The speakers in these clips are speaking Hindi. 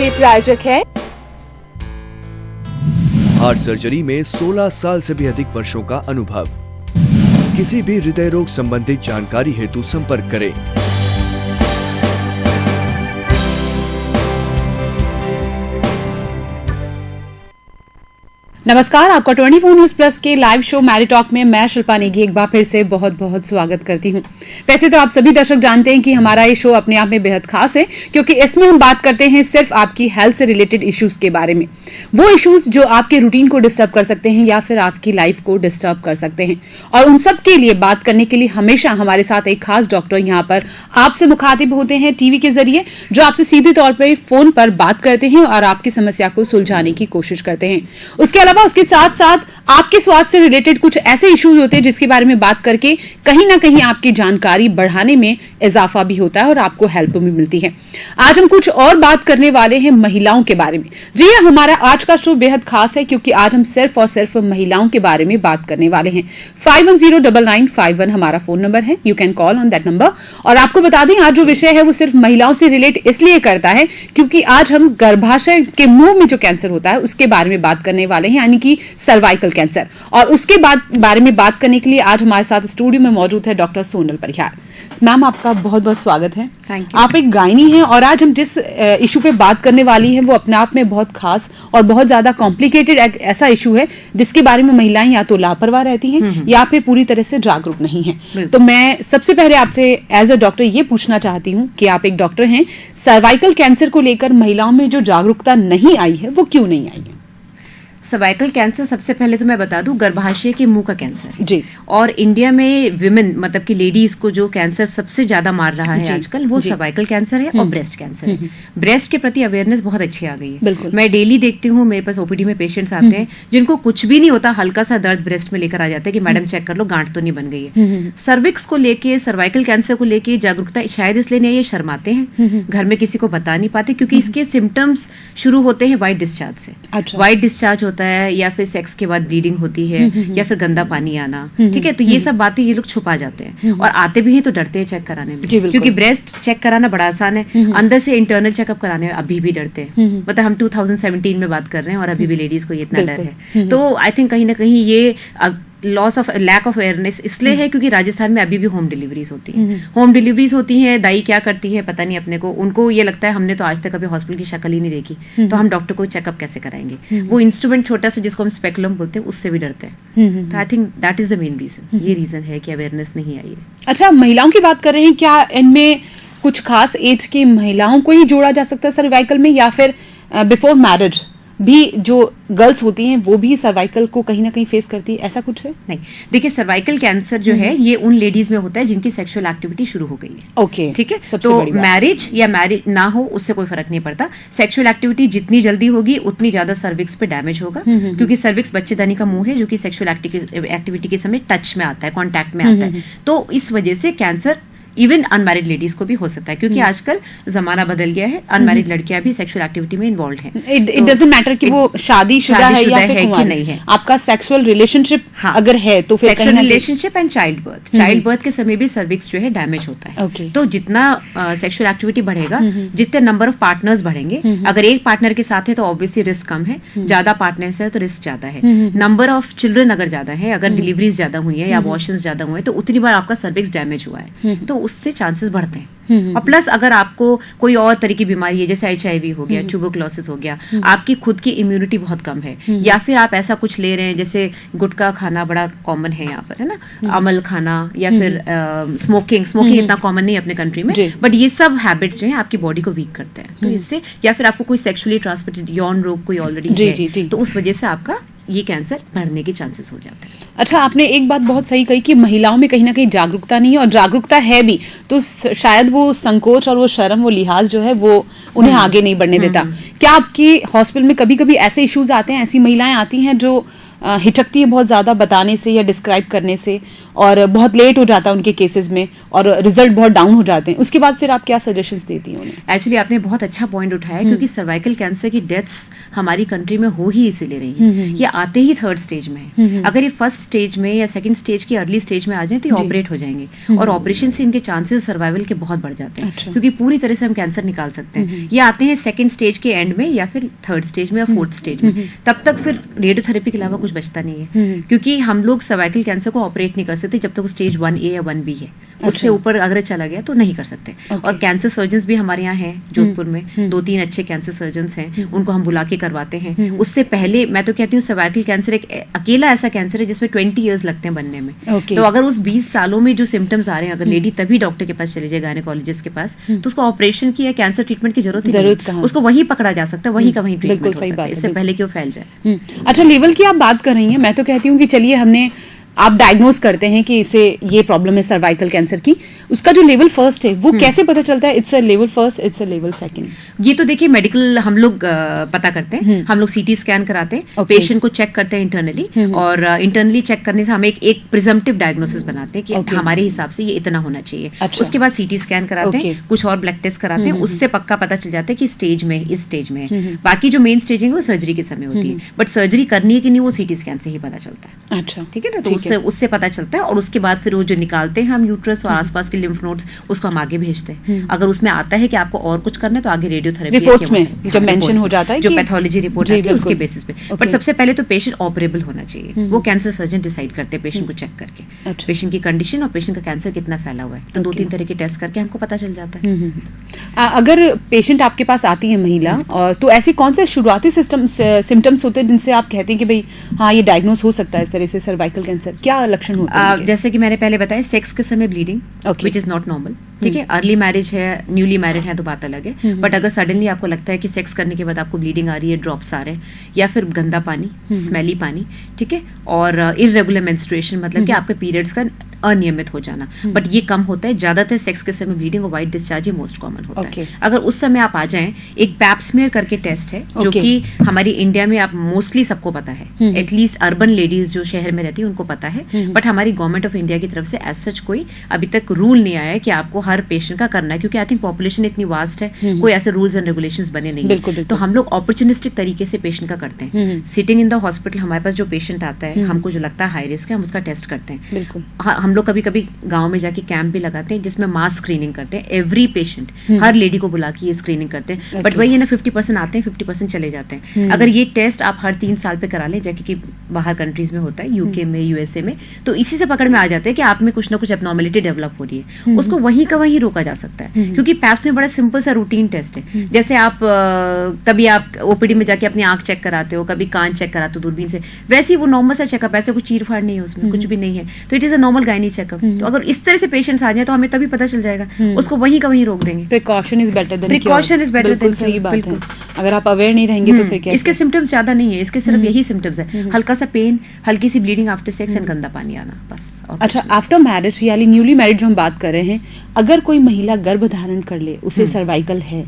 के प्रायोजक है हार्ट सर्जरी में 16 साल से भी अधिक वर्षों का अनुभव। किसी भी हृदय रोग संबंधित जानकारी हेतु संपर्क करें। नमस्कार, आपका 24 न्यूज प्लस के लाइव शो मैरी टॉक में मैं शिल्पा नेगी एक बार फिर से बहुत बहुत स्वागत करती हूं। वैसे तो आप सभी दर्शक जानते हैं कि हमारा ये शो अपने आप में बेहद खास है, क्योंकि इसमें हम बात करते हैं सिर्फ आपकी हेल्थ से रिलेटेड इश्यूज के बारे में, वो इश्यूज जो आपके रूटीन को डिस्टर्ब कर सकते हैं या फिर आपकी लाइफ को डिस्टर्ब कर सकते हैं। और उन सब के लिए बात करने के लिए हमेशा हमारे साथ एक खास डॉक्टर यहाँ पर आपसे मुखातिब होते हैं टीवी के जरिए, जो आपसे सीधे तौर पर फोन पर बात करते हैं और आपकी समस्या को सुलझाने की कोशिश करते हैं। उसके अलावा उसके साथ साथ आपके स्वास्थ्य से रिलेटेड कुछ ऐसे इश्यूज होते हैं जिसके बारे में बात करके कहीं ना कहीं आपकी जानकारी बढ़ाने में इजाफा भी होता है और आपको हेल्प भी मिलती है। आज हम कुछ और बात करने वाले हैं महिलाओं के बारे में। जी हाँ, हमारा आज का शो बेहद खास है, क्योंकि आज हम सिर्फ और सिर्फ महिलाओं के बारे में बात करने वाले हैं। 51099951 हमारा फोन नंबर है, you can call on that number. और आपको बता दें, आज जो विषय है वो सिर्फ महिलाओं से रिलेट इसलिए करता है क्योंकि आज हम गर्भाशय के मुंह में जो कैंसर होता है उसके बारे में बात करने वाले हैं, यानी कि सर्वाइकल कैंसर। और उसके बारे में बात करने के लिए आज हमारे साथ स्टूडियो में मौजूद है डॉक्टर सोनल परिहार। मैम, आपका बहुत बहुत स्वागत है। Thank you. आप एक गायनी हैं और आज हम जिस इशू पे बात करने वाली हैं वो अपने आप में बहुत खास और बहुत ज्यादा कॉम्प्लिकेटेड ऐसा इशू है जिसके बारे में महिलाएं या तो लापरवाह रहती हैं या फिर पूरी तरह से जागरूक नहीं हैं। तो मैं सबसे पहले आपसे एज अ डॉक्टर ये पूछना चाहती हूँ कि आप एक डॉक्टर हैं, सर्वाइकल कैंसर को लेकर महिलाओं में जो जागरूकता नहीं आई है वो क्यों नहीं आई है? सर्वाइकल कैंसर, सबसे पहले तो मैं बता दूं, गर्भाशय के मुंह का कैंसर है। जी। और इंडिया में विमेन मतलब कि लेडीज को जो कैंसर सबसे ज्यादा मार रहा है आजकल, वो सर्वाइकल कैंसर है और ब्रेस्ट कैंसर है। ब्रेस्ट के प्रति अवेयरनेस बहुत अच्छी आ गई है। बिल्कुल। मैं डेली देखती हूँ, मेरे पास ओपीडी में पेशेंट्स आते हैं जिनको कुछ भी नहीं होता, हल्का सा दर्द ब्रेस्ट में लेकर आ जाते हैं कि मैडम चेक कर लो, गांठ तो नहीं बन गई है। सर्विक्स को लेके, सर्वाइकल कैंसर को लेके जागरूकता शायद इसलिए नहीं, ये शर्माते हैं, घर में किसी को बता नहीं पाते, क्योंकि इसके सिम्टम्स शुरू होते हैं व्हाइट डिस्चार्ज से। व्हाइट डिस्चार्ज होता है, या फिर सेक्स के बाद ब्लीडिंग होती है, या फिर गंदा पानी आना। ठीक है, तो ये सब बातें ये लोग छुपा जाते हैं और आते भी हैं तो डरते हैं चेक कराने में, क्योंकि ब्रेस्ट चेक कराना बड़ा आसान है, अंदर से इंटरनल चेकअप कराने में अभी भी डरते हैं। मतलब हम 2017 में बात कर रहे हैं और अभी भी लेडीज को ये इतना डर है। तो आई थिंक कहीं ना कहीं ये लैक ऑफ अवेयरनेस इसलिए है क्योंकि राजस्थान में अभी भी होम डिलीवरीज होती हैं। होम डिलीवरीज होती हैं, दाई क्या करती है पता नहीं अपने को, उनको ये लगता है हमने तो आज तक कभी हॉस्पिटल की शक्ल ही नहीं देखी, तो हम डॉक्टर को चेकअप कैसे कराएंगे। वो इंस्ट्रूमेंट छोटा सा जिसको हम स्पेकुलम बोलते हैं उससे भी डरते हैं। तो I think that is the main reason, ये रीजन है कि अवेयरनेस नहीं आई है। अच्छा, महिलाओं की बात कर रहे हैं, क्या इनमें कुछ खास एज की महिलाओं को ही जोड़ा जा सकता है सर्वाइकल में, या फिर बिफोर मैरिज भी जो गर्ल्स होती हैं वो भी सर्वाइकल को कहीं ना कहीं फेस करती है, ऐसा कुछ है? नहीं, देखिए सर्वाइकल कैंसर जो है ये उन लेडीज में होता है जिनकी सेक्सुअल एक्टिविटी शुरू हो गई है। ओके, ठीक है, तो मैरिज या मैरिज ना हो उससे कोई फर्क नहीं पड़ता। सेक्सुअल एक्टिविटी जितनी जल्दी होगी उतनी ज्यादा सर्विक्स पे डैमेज होगा, क्योंकि सर्विक्स बच्चेदानी का मुंह है जो कि सेक्सुअल एक्टिविटी के समय टच में आता है, कॉन्टैक्ट में आता है। तो इस वजह से कैंसर इवन अनमैरिड लेडीज को भी हो सकता है, क्योंकि आजकल जमाना बदल गया है, अनमैरिड लड़कियां भी सेक्सुअल एक्टिविटी में इन्वॉल्व हैं। इट डजंट मैटर कि वो शादीशुदा है या फिर कि नहीं है, आपका सेक्सुअल रिलेशनशिप अगर है तो फिर sexual relationship and child birth के समय भी सर्विक्स जो है डैमेज होता है। तो जितना सेक्सुअल एक्टिविटी बढ़ेगा, जितने नंबर ऑफ पार्टनर्स बढ़ेंगे, अगर एक पार्टनर के साथ है तो ऑब्वियसली रिस्क कम है, ज्यादा पार्टनर्स है तो रिस्क ज्यादा है। नंबर ऑफ चिल्ड्रन अगर ज्यादा है, अगर डिलीवरीज ज्यादा हुई है या अबॉर्शंस ज्यादा हुए तो उतनी बार आपका सर्विक्स डैमेज हुआ है, तो उससे चांसेस बढ़ते हैं। और प्लस अगर आपको कोई और तरह की बीमारी है, जैसे HIV हो गया, ट्यूबरकुलोसिस हो गया, आपकी खुद की इम्यूनिटी बहुत कम है, या फिर आप ऐसा कुछ ले रहे हैं, जैसे गुटखा खाना बड़ा कॉमन है यहाँ पर, है ना, अमल खाना, या फिर स्मोकिंग इतना कॉमन नहीं है अपने कंट्री में, बट ये सब हैबिट्स जो है आपकी बॉडी को वीक करते हैं। तो इससे, या फिर आपको कोई सेक्सुअली ट्रांसमिटेड यौन रोग कोई ऑलरेडी है, तो उस वजह से आपका ये कैंसर बढ़ने के चांसेस हो जाते हैं। अच्छा, आपने एक बात बहुत सही कही कि महिलाओं में कहीं ना कहीं जागरूकता नहीं है, और जागरूकता है भी तो शायद वो संकोच और वो शर्म, वो लिहाज जो है वो उन्हें आगे नहीं बढ़ने देता। क्या आपकी हॉस्पिटल में कभी कभी ऐसे इश्यूज आते हैं, ऐसी महिलाएं आती हैं जो हिचकती है बहुत ज्यादा बताने से या डिस्क्राइब करने से, और बहुत लेट हो जाता है उनके केसेस में और रिजल्ट बहुत डाउन हो जाते हैं, उसके बाद फिर आप क्या सजेशंस देती हैं उन्हें? एक्चुअली आपने बहुत अच्छा पॉइंट उठाया, क्योंकि सर्वाइकल कैंसर की डेथ्स हमारी कंट्री में हो ही इसीलिए रही है, ये आते ही थर्ड स्टेज में है। अगर ये फर्स्ट स्टेज में या सेकंड स्टेज की अर्ली स्टेज में आ जाए तो ये ऑपरेट हो जाएंगे, और ऑपरेशन से इनके चांसेस सर्वाइवल के बहुत बढ़ जाते हैं। अच्छा। क्योंकि पूरी तरह से हम कैंसर निकाल सकते हैं। ये आते हैं सेकंड स्टेज के एंड में या फिर थर्ड स्टेज में या फोर्थ स्टेज में, तब तक फिर रेडियोथेरेपी के अलावा कुछ बचता नहीं है, क्योंकि हम लोग सर्वाइकल कैंसर को ऑपरेट नहीं कर सकते जब तक वो स्टेज 1A या 1B है। उससे ऊपर अगर चला गया तो नहीं कर सकते। और कैंसर सर्जन्स भी हमारे यहाँ हैं जोधपुर में, 2-3 अच्छे कैंसर सर्जन्स हैं, उनको हम बुला के करवाते हैं। उससे पहले मैं तो कहती हूँ सर्वाइकल कैंसर एक अकेला ऐसा कैंसर है जिसमें 20 ईयर्स लगते हैं बनने में। तो अगर उस 20 सालों में जो सिम्टम्स आ रहे हैं, अगर लेडी तभी डॉक्टर के पास चले जाए, गायनेकोलॉजिस्ट के पास, तो उसको ऑपरेशन की या कैंसर ट्रीटमेंट की जरूरत नहीं, उसको वहीं पकड़ा जा सकता है, वहीं का वहीं ट्रीटमेंट हो सकता है, इससे पहले कि वो फैल जाए। अच्छा, लेवल की आप बात कर रही हैं, मैं तो कहती हूँ कि चलिए हमने आप डायग्नोज करते हैं कि इसे ये प्रॉब्लम है सर्वाइकल कैंसर की, उसका जो लेवल फर्स्ट है वो कैसे पता चलता है? It's a level first, it's a level second? ये तो देखिए मेडिकल हम लोग पता करते हैं, हम लोग सीटी स्कैन कराते हैं, पेशेंट को चेक करते हैं इंटरनली, और इंटरनली चेक करने से हम एक प्रिजम्पटिव डायग्नोसिस बनाते हैं कि हमारे हिसाब से ये इतना होना चाहिए। अच्छा। उसके बाद सीटी स्कैन कराते हैं, कुछ और ब्लड टेस्ट कराते हैं, उससे पक्का पता चल जाता है कि स्टेज में इस स्टेज में है। बाकी जो मेन स्टेजिंग है वो सर्जरी के समय होती है, बट सर्जरी करनी है कि नहीं वो सीटी स्कैन से ही पता चलता है। अच्छा, ठीक है ना, तो उससे पता चलता है, और उसके बाद फिर वो जो निकालते हैं हम यूट्रस और आसपास के लिम्फ नोड्स, उसको हम आगे भेजते हैं। अगर उसमें आता है कि आपको और कुछ करना है तो आगे रेडियोथेरेपी रिपोर्ट्स में जब मेंशन हो जाता है जो पैथोलॉजी रिपोर्ट आती है उसके बेसिस पे। बट सबसे पहले तो पेशेंट ऑपरेबल होना चाहिए, वो कैंसर सर्जन डिसाइड करते हैं पेशेंट को चेक करके, पेशेंट की कंडीशन और पेशेंट का कैंसर कितना फैला हुआ है, तो 2-3 तरह के टेस्ट करके हमको पता चल जाता है। अगर पेशेंट आपके पास आती है महिला, और तो ऐसे कौन से शुरुआती सिम्टम्स होते हैं जिनसे आप कहते हैं कि भाई हाँ ये डायग्नोज हो सकता है इस तरह से सर्वाइकल कैंसर? क्या लक्षण होते हैं? जैसे कि मैंने पहले बताया, सेक्स के समय bleeding, which is not normal. ठीक है, अर्ली मैरिज है, न्यूली मैरिड है तो बात अलग है, बट अगर सडनली आपको लगता है कि सेक्स करने के बाद आपको ब्लीडिंग आ रही है, ड्रॉप्स आ रहे हैं, या फिर गंदा पानी, स्मेली पानी, ठीक है, और इररेगुलर मेंस्ट्रुएशन, मतलब कि आपके पीरियड्स का अनियमित हो जाना, बट ये कम होता है। ज्यादातर सेक्स के समय ब्लीडिंग और व्हाइट डिस्चार्ज ही मोस्ट कॉमन होता है। अगर उस समय आप आ जाएं, एक पैप स्मीयर करके टेस्ट है जो कि हमारी इंडिया में आप मोस्टली सबको पता है, एटलीस्ट अर्बन लेडीज जो शहर में रहती है उनको पता है, बट हमारी गवर्नमेंट ऑफ इंडिया की तरफ से एज सच कोई अभी तक रूल नहीं आया है कि आपको हर पेशेंट का करना है, क्योंकि आई थिंक पॉपुलेशन इतनी वास्ट है, कोई ऐसे रूल्स एंड रेगुलेशंस बने नहीं है। तो हम लोग अपॉर्चुनिस्टिक तरीके से पेशेंट का करते हैं। सिटिंग इन द हॉस्पिटल हमारे पास जो पेशेंट आता है, हमको जो लगता है हाई रिस्क है, हम उसका टेस्ट करते हैं। हम लोग कभी कभी गांव में जाके कैंप भी लगाते हैं जिसमें मास स्क्रीनिंग करते हैं, एवरी पेशेंट, हर लेडी को बुला के ये स्क्रीनिंग करते हैं। बट वही है ना, 50% आते हैं, 50% चले जाते हैं। अगर ये टेस्ट आप हर 3 साल पे करा लें, जैसे कि बाहर कंट्रीज में होता है, यूके में, यूएसए में, तो इसी से पकड़ में आ जाते हैं कि आप में कुछ ना कुछ एब्नॉर्मलिटी डेवलप हो रही है, उसको वहीं का वहीं रोका जा सकता है। क्योंकि पैप्स में बड़ा सिंपल सा रूटीन टेस्ट है, जैसे आप कभी आप ओपीडी में जाके अपनी आंख चेक कराते हो, कभी कान चेक कराते हो दूरबीन से, वैसे ही वो नॉर्मल सा चेकअप, ऐसे कुछ चीर फाड़ नहीं है उसमें, कुछ भी नहीं है, तो it is a normal gynae checkup. तो अगर इस तरह से पेशेंट्स आ जाए तो हमें तभी पता चल जाएगा, उसको वहीं का वहीं रोक देंगे। Precaution is better than precaution is better than सही बात है। अगर आप अवेयर नहीं रहेंगे तो फिर क्या? इसके सिम्टम्स ज्यादा नहीं है, इसके सिर्फ यही सिम्टम्स है, हल्का सा पेन, हल्की सी ब्लीडिंग आफ्टर सेक्स एंड गंदा पानी आना, बस। अच्छा, आफ्टर मैरिज यानी न्यूली मैरिड जो हम बात कर रहे हैं, अगर कोई महिला गर्भ धारण कर ले, उसे सर्वाइकल है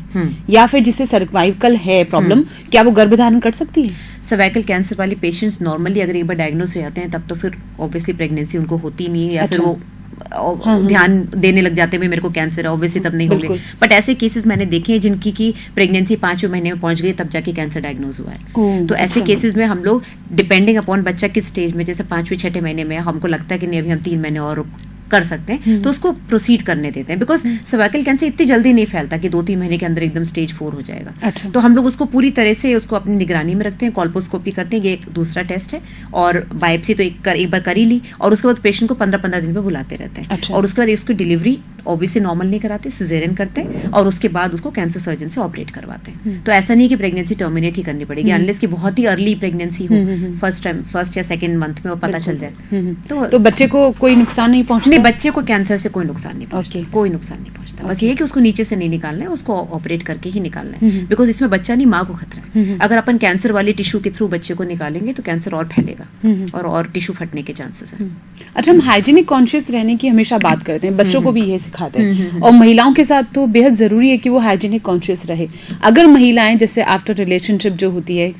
या फिर जिसे सर्वाइकल है प्रॉब्लम, क्या वो गर्भ धारण कर सकती है? सर्वाइकल कैंसर वाली पेशेंट्स नॉर्मली अगर एक बार डायग्नोस हो जाते हैं तब तो फिर ऑब्वियसली प्रेगनेंसी उनको होती नहीं है, या फिर वो ध्यान देने लग जाते हैं मेरे को कैंसर है, ऑब्वियसली तब नहीं होंगे। बट ऐसे केसेस मैंने देखे हैं जिनकी की प्रेगनेंसी 5वें महीने में पहुंच गई, तब जाके कैंसर डायग्नोज हुआ है। तो ऐसे केसेस में हम लोग डिपेंडिंग अपॉन बच्चा किस स्टेज में, जैसे 5वें-6ठे महीने में हमको लगता है कि नहीं अभी हम 3 महीने और कर सकते हैं, तो उसको प्रोसीड करने देते हैं, बिकॉज सर्वाइकल कैंसर इतनी जल्दी नहीं फैलता कि 2-3 महीने के अंदर एकदम स्टेज 4 हो जाएगा। अच्छा। तो हम लोग उसको पूरी तरह से उसको अपनी निगरानी में रखते हैं, कॉल्पोस्कोपी करते हैं, ये एक दूसरा टेस्ट है, और बायोप्सी तो एक बार कर ही ली, और उसके बाद पेशेंट को 15-15 दिन पे बुलाते रहते हैं। अच्छा। और उसके बाद इसको डिलीवरी ऑब्वियसली नॉर्मल नहीं कराते, सिजेरियन करते हैं, और उसके बाद उसको कैंसर सर्जन से ऑपरेट करवाते हैं। तो ऐसा नहीं कि प्रेगनेंसी टर्मिनेट ही करनी पड़ेगी, अनलेस की बहुत ही अर्ली प्रेगनेंसी हो, फर्स्ट या सेकंड मंथ में वो पता चल जाए। तो बच्चे को कोई नुकसान नहीं पहुंचता? नहीं, बच्चे को कैंसर से कोई नुकसान नहीं पहुंचता, कोई नुकसान नहीं पहुंचता। बस ये कि उसको नीचे से नहीं निकालना है, उसको ऑपरेट करके ही निकालना है, बिकॉज इसमें बच्चा नहीं, माँ को खतरा है। अगर अपन कैंसर वाली टिश्यू के थ्रू बच्चे को निकालेंगे तो कैंसर और फैलेगा और टिश्यू फटने के चांसेस है। अच्छा, हम हाइजीनिक कॉन्शियस रहने की हमेशा बात करते हैं, बच्चों को भी ये सिखाते हैं, और महिलाओं के साथ तो बेहद जरूरी है कि वो हाइजीनिक कॉन्शियस रहे। अगर महिलाएं जैसे आफ्टर रिलेशनशिप जो होती है,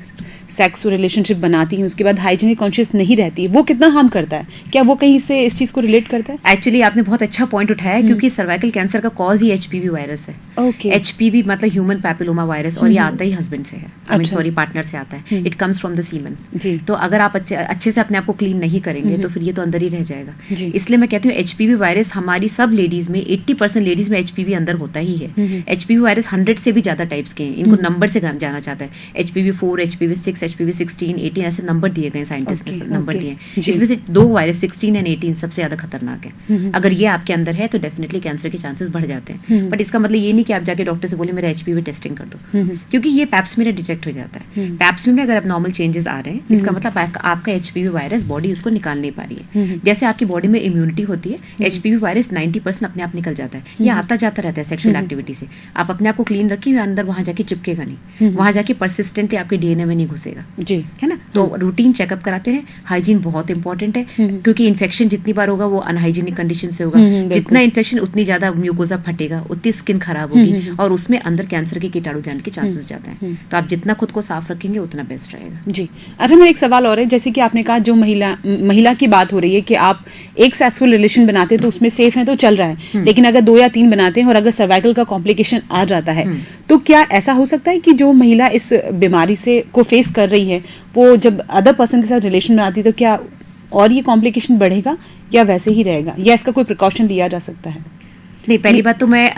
सेक्स रिलेशनशिप बनाती हैं उसके बाद हाइजीनिक कॉन्शियस नहीं रहती, वो कितना हार्म करता है? क्या वो कहीं से इस चीज को रिलेट करता है? एक्चुअली आपने बहुत अच्छा पॉइंट उठाया है, क्योंकि सर्वाइकल कैंसर का कॉज ही एचपीवी वायरस है। ओके। एचपीवी मतलब ह्यूमन पैपिलोमा वायरस, और ये आता ही हस्बैंड से है, अच्छा। सॉरी पार्टनर से आता है। It comes from the semen. जी। तो अगर आप अच्छे से अपने आप को क्लीन नहीं करेंगे तो फिर ये तो अंदर ही रह जाएगा। जी। इसलिए मैं कहती हूँ एचपीवी वायरस हमारी सब लेडीज में 80% लेडीज में एचपीवी अंदर होता ही है। एचपीवी वायरस 100 से भी ज्यादा टाइप्स के हैं, इनको नंबर से जाना चाहता है। एचपीवी 4, एचपीवी 6, एचपीवी 16, 18 ऐसे नंबर दिए गए, साइंटिस्ट ने नंबर दिए हैं। इसमें से 2 वायरस 16 एंड 18 सबसे ज्यादा खतरनाक है। अगर ये आपके अंदर है तो डेफिनेटली कैंसर के चांसेस बढ़ जाते हैं। बट इसका मतलब ये नहीं कि आप जाके डॉक्टर से बोले मेरा एचपीवी टेस्टिंग कर दो, क्योंकि ये पैप्समियर में डिटेक्ट हो जाता है। पैप्समियर में अगर अब नॉर्मल चेंजेस आ रहे हैं, इसका मतलब आपका एचपीवी वायरस बॉडी उसको निकाल नहीं पा रही है। जैसे आपकी बॉडी में इम्यूनिटी होती है, एचपीवी वायरस 90% अपने आप निकल जाता है। ये आता जाता रहता है सेक्सुअल एक्टिविटी से। आप अपने आप को क्लीन रखिए, अंदर वहां जाके चिपकेगा नहीं, वहां जाके परसिस्टेंटली आपके डीएनए में नहीं घुसेगा। जी, है ना। तो रूटीन चेकअप कराते हैं। हाइजीन बहुत इंपॉर्टेंट है, क्योंकि इन्फेक्शन जितनी बार होगा वो अनहाइजीनिक कंडीशन से होगा। जितना इन्फेक्शन उतनी ज्यादा म्यूकोजा फटेगा, उतनी स्किन खराब होगी, और उसमें अंदर कैंसर के कीटाणु जाने के चांसेस ज्यादा हैं। तो आप जितना खुद को साफ रखेंगे उतना बेस्ट रहेगा। जी। अच्छा, मेरा एक सवाल और है, जैसे कि आपने कहा जो महिला की बात हो रही है कि आप एक सेक्सुअल रिलेशन बनाते हैं तो उसमें सेफ है तो चल रहा है, लेकिन अगर 2 या 3 बनाते हैं और अगर सर्वाइकल का कॉम्प्लिकेशन आ जाता है तो क्या ऐसा हो सकता है कि जो महिला इस बीमारी से को फेस कर रही है वो जब अदर पर्सन के साथ रिलेशन में आती है तो क्या और ये कॉम्प्लिकेशन बढ़ेगा या वैसे ही रहेगा, या इसका कोई प्रिकॉशन लिया जा सकता है? नहीं, पहली बात तो मैं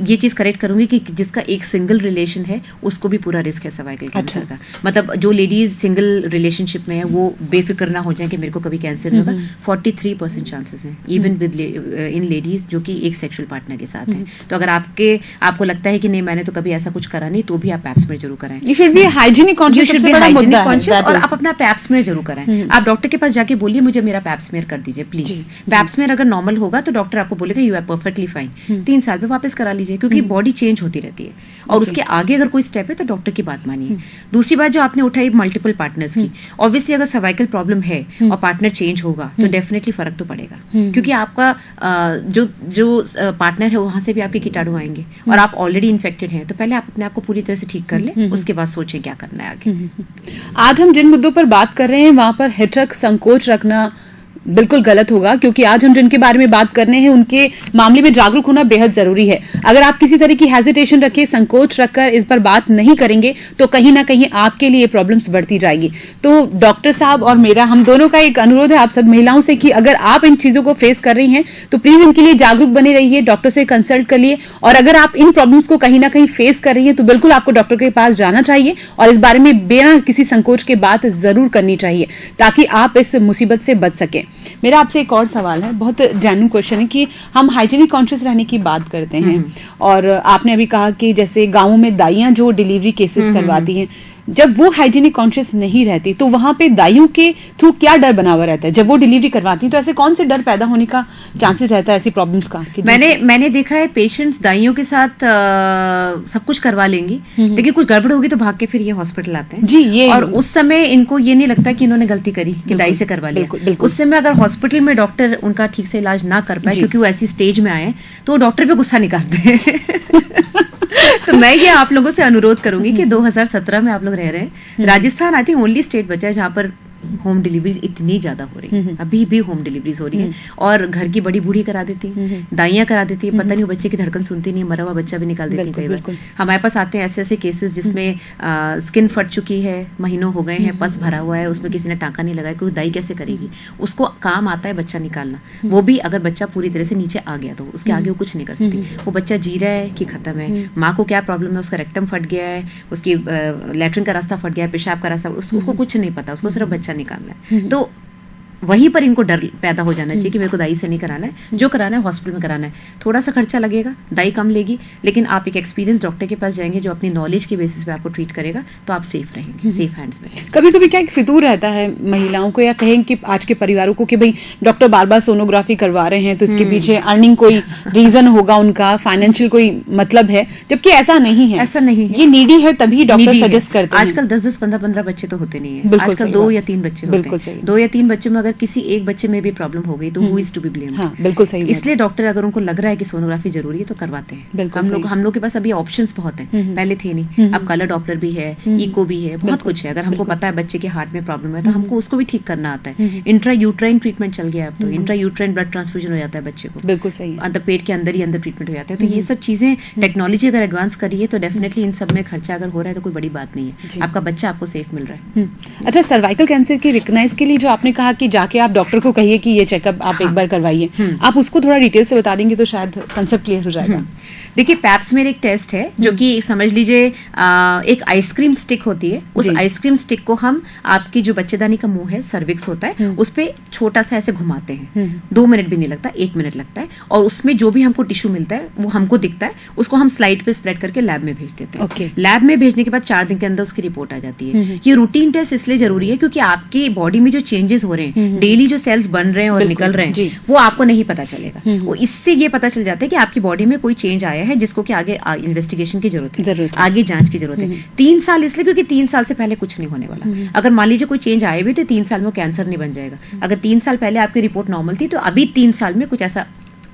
ये चीज करेक्ट करूंगी कि जिसका एक सिंगल रिलेशन है उसको भी पूरा रिस्क है सर्वाइकल कैंसर का। मतलब जो लेडीज सिंगल रिलेशनशिप में है वो बेफिक्र ना हो जाए कि मेरे को कभी कैंसर नहीं होगा। 43% चांसेस हैं इवन विद इन लेडीज जो कि एक सेक्सुअल पार्टनर के साथ हैं। तो अगर आपको लगता है कि नहीं मैंने तो कभी ऐसा कुछ करा नहीं, तो भी आप पैप स्मेयर जरूर कराएं। You should be hygienic conscious, सबसे बड़ा मुद्दा है, और आप अपना पैप स्मेयर जरूर कराएं। आप डॉक्टर के पास जाके बोलिए मुझे मेरा पैप स्मेयर कर दीजिए प्लीज। पैप स्मेयर अगर नॉर्मल होगा तो डॉक्टर आपको बोलेगा यू आर परफेक्टली फाइन, 3 साल पे वापस करा लीजिए, क्योंकि बॉडी चेंज होती रहती है। और उसके आगे अगर कोई स्टेप है तो डॉक्टर की बात मानिए। दूसरी बात जो आपने उठाई मल्टीपल पार्टनर्स की, ऑब्वियसली अगर सर्वाइकल प्रॉब्लम है और पार्टनर चेंज होगा तो डेफिनेटली फर्क तो पड़ेगा, क्योंकि आपका जो पार्टनर है वहां से भी आपके कीटाणु आएंगे और आप ऑलरेडी इन्फेक्टेड हैं। तो पहले आप अपने आप को पूरी तरह से ठीक कर लें, उसके बाद सोचें क्या करना है आगे। आज हम जिन मुद्दों पर बात कर रहे हैं वहां पर हिचक संकोच रखना बिल्कुल गलत होगा, क्योंकि आज हम जिनके बारे में बात करने हैं उनके मामले में जागरूक होना बेहद जरूरी है। अगर आप किसी तरह की हेजिटेशन रखे, संकोच रखकर इस पर बात नहीं करेंगे तो कहीं ना कहीं आपके लिए प्रॉब्लम्स बढ़ती जाएगी। तो डॉक्टर साहब और मेरा, हम दोनों का एक अनुरोध है आप सब महिलाओं से कि अगर आप इन चीजों को फेस कर रही हैं तो प्लीज इनके लिए जागरूक बने रहिए, डॉक्टर से कंसल्ट कर लिए। और अगर आप इन प्रॉब्लम्स को कहीं ना कहीं फेस कर रही हैं तो बिल्कुल आपको डॉक्टर के पास जाना चाहिए और इस बारे में बिना किसी संकोच के बात जरूर करनी चाहिए, ताकि आप इस मुसीबत से बच सकें। मेरा आपसे एक और सवाल है, बहुत जेन्युइन क्वेश्चन है कि हम हाइजीनिक कॉन्शियस रहने की बात करते हैं और आपने अभी कहा कि जैसे गांवों में दाइयां जो डिलीवरी केसेस करवाती हैं, जब वो हाइजीनिक कॉन्शियस नहीं रहती तो वहां पे दाइयों के थ्रू क्या डर बना हुआ रहता है? जब वो डिलीवरी करवाती है तो ऐसे कौन से डर पैदा होने का चांसेस रहता है ऐसी प्रॉब्लम्स का? मैंने देखा है पेशेंट्स दाइयों के साथ सब कुछ करवा लेंगी, लेकिन कुछ गड़बड़ होगी तो भाग के फिर ये हॉस्पिटल आते हैं। जी, ये और उस समय इनको ये नहीं लगता कि इन्होंने गलती करी कि दाई से करवा लिया। उस समय अगर हॉस्पिटल में डॉक्टर उनका ठीक से इलाज ना कर पाए क्योंकि वो ऐसी स्टेज में आए तो डॉक्टर पे गुस्सा निकालते हैं। तो मैं ये आप लोगों से अनुरोध करूंगी कि 2017 में आप लोग रह रहे हैं, Rajasthan I think only state बचा है जहां पर होम डिलीवरीज इतनी ज्यादा हो रही है। अभी भी होम डिलीवरीज हो रही है और घर की बड़ी बूढ़ी करा देती है, दाइयां करा देती है, पता नहीं वो बच्चे की धड़कन सुनती नहीं, मरा हुआ बच्चा भी निकाल देती है कई बार। हमारे पास आते हैं ऐसे ऐसे केसेस जिसमें स्किन फट चुकी है, महीनों हो गए हैं, पस भरा हुआ है, उसमें किसी ने टांका नहीं लगाया, क्योंकि दाई कैसे करेगी? उसको काम आता है बच्चा निकालना, वो भी अगर बच्चा पूरी तरह से नीचे आ गया तो उसके आगे वो कुछ नहीं कर सकती। वो बच्चा जी रहा है कि खत्म है, माँ को क्या प्रॉब्लम है, उसका रेक्टम फट गया है, उसकी लैट्रिन का रास्ता फट गया है, पेशाब का रास्ता, उसको कुछ नहीं पता, उसको सिर्फ बच्चा निकालना है। तो वहीं पर इनको डर पैदा हो जाना चाहिए कि मेरे को दाई से नहीं कराना है, जो कराना है हॉस्पिटल में कराना है। थोड़ा सा खर्चा लगेगा, दाई कम लेगी, लेकिन आप एक एक्सपीरियंस डॉक्टर के पास जाएंगे जो अपनी नॉलेज के बेसिस पे आपको ट्रीट करेगा, तो आप सेफ रहेंगे, सेफ हैंड्स में। कभी कभी क्या एक फितूर रहता है महिलाओं को, या कहें कि आज के परिवारों को, कि भाई डॉक्टर बार बार सोनोग्राफी करवा रहे हैं तो इसके पीछे अर्निंग कोई रीजन होगा, उनका फाइनेंशियल कोई मतलब है, जबकि ऐसा नहीं है। ऐसा नहीं है, ये नीडी है तभी डॉक्टर सजेस्ट करते हैं। आजकल 10-10, 15-15 बच्चे तो होते नहीं है, आजकल 2 या 3 बच्चे होते हैं। 2 या 3 बच्चों में अगर अगर किसी एक बच्चे में भी प्रॉब्लम हो गई तो who is to be blame? हाँ, बिल्कुल सही बात। इसलिए डॉक्टर अगर उनको लग रहा है कि सोनोग्राफी जरूरी है तो करवाते हैं। बिल्कुल हम लोग के पास अभी ऑप्शंस बहुत हैं, पहले थे नहीं। अब कलर डॉपलर भी है, इको भी है, बहुत कुछ है। अगर हमको पता है बच्चे के हार्ट में प्रॉब्लम है तो हमको उसको भी ठीक करना आता है। इंट्रा यूट्राइन ट्रीटमेंट चल गया अब तो, इंट्रा यूट्राइन ब्लड ट्रांसफ्यूजन हो जाता है बच्चे को, बिल्कुल सही है। अंदर पेट के अंदर ही अंदर ट्रीटमेंट हो जाता है। तो ये सब चीजें टेक्नोलॉजी अगर एडवांस करी है तो डेफिनेटली इन सब में खर्चा अगर हो रहा है तो कोई बड़ी बात नहीं है, आपका बच्चा आपको सेफ मिल रहा है। अच्छा, सर्वाइकल कैंसर की रिकग्नाइज के लिए जो आपने कहा कि जाके आप डॉक्टर को कहिए कि ये चेकअप आप एक बार करवाइए, आप उसको थोड़ा डिटेल से बता देंगे तो शायद कंसेप्ट क्लियर हो जाएगा। देखिए, पैप्समेयर एक टेस्ट है जो कि समझ लीजिए एक आइसक्रीम स्टिक होती है। उस आइसक्रीम स्टिक को हम आपकी जो बच्चेदानी का मुंह है, सर्विक्स होता है, उस पे छोटा सा ऐसे घुमाते हैं। 2 मिनट भी नहीं लगता, 1 मिनट लगता है, और उसमें जो भी हमको टिश्यू मिलता है वो हमको दिखता है, उसको हम स्लाइड पे स्प्रेड करके लैब में भेज देते हैं। लैब में भेजने के बाद 4 दिन के अंदर उसकी रिपोर्ट आ जाती है। ये रूटीन टेस्ट इसलिए जरूरी है क्योंकि आपकी बॉडी में जो चेंजेस हो रहे हैं, डेली जो सेल्स बन रहे हैं और निकल रहे हैं, वो आपको नहीं पता चलेगा। वो इससे ये पता चल जाता है कि आपकी बॉडी में कोई चेंज आया है जिसको कि आगे इन्वेस्टिगेशन की जरूरत है, आगे जांच की जरूरत है। 3 साल इसलिए क्योंकि 3 साल से पहले कुछ नहीं होने वाला। अगर मान लीजिए कोई चेंज आए भी तो 3 साल में वो कैंसर नहीं बन जाएगा। अगर 3 साल पहले आपकी रिपोर्ट नॉर्मल थी तो अभी 3 साल में कुछ ऐसा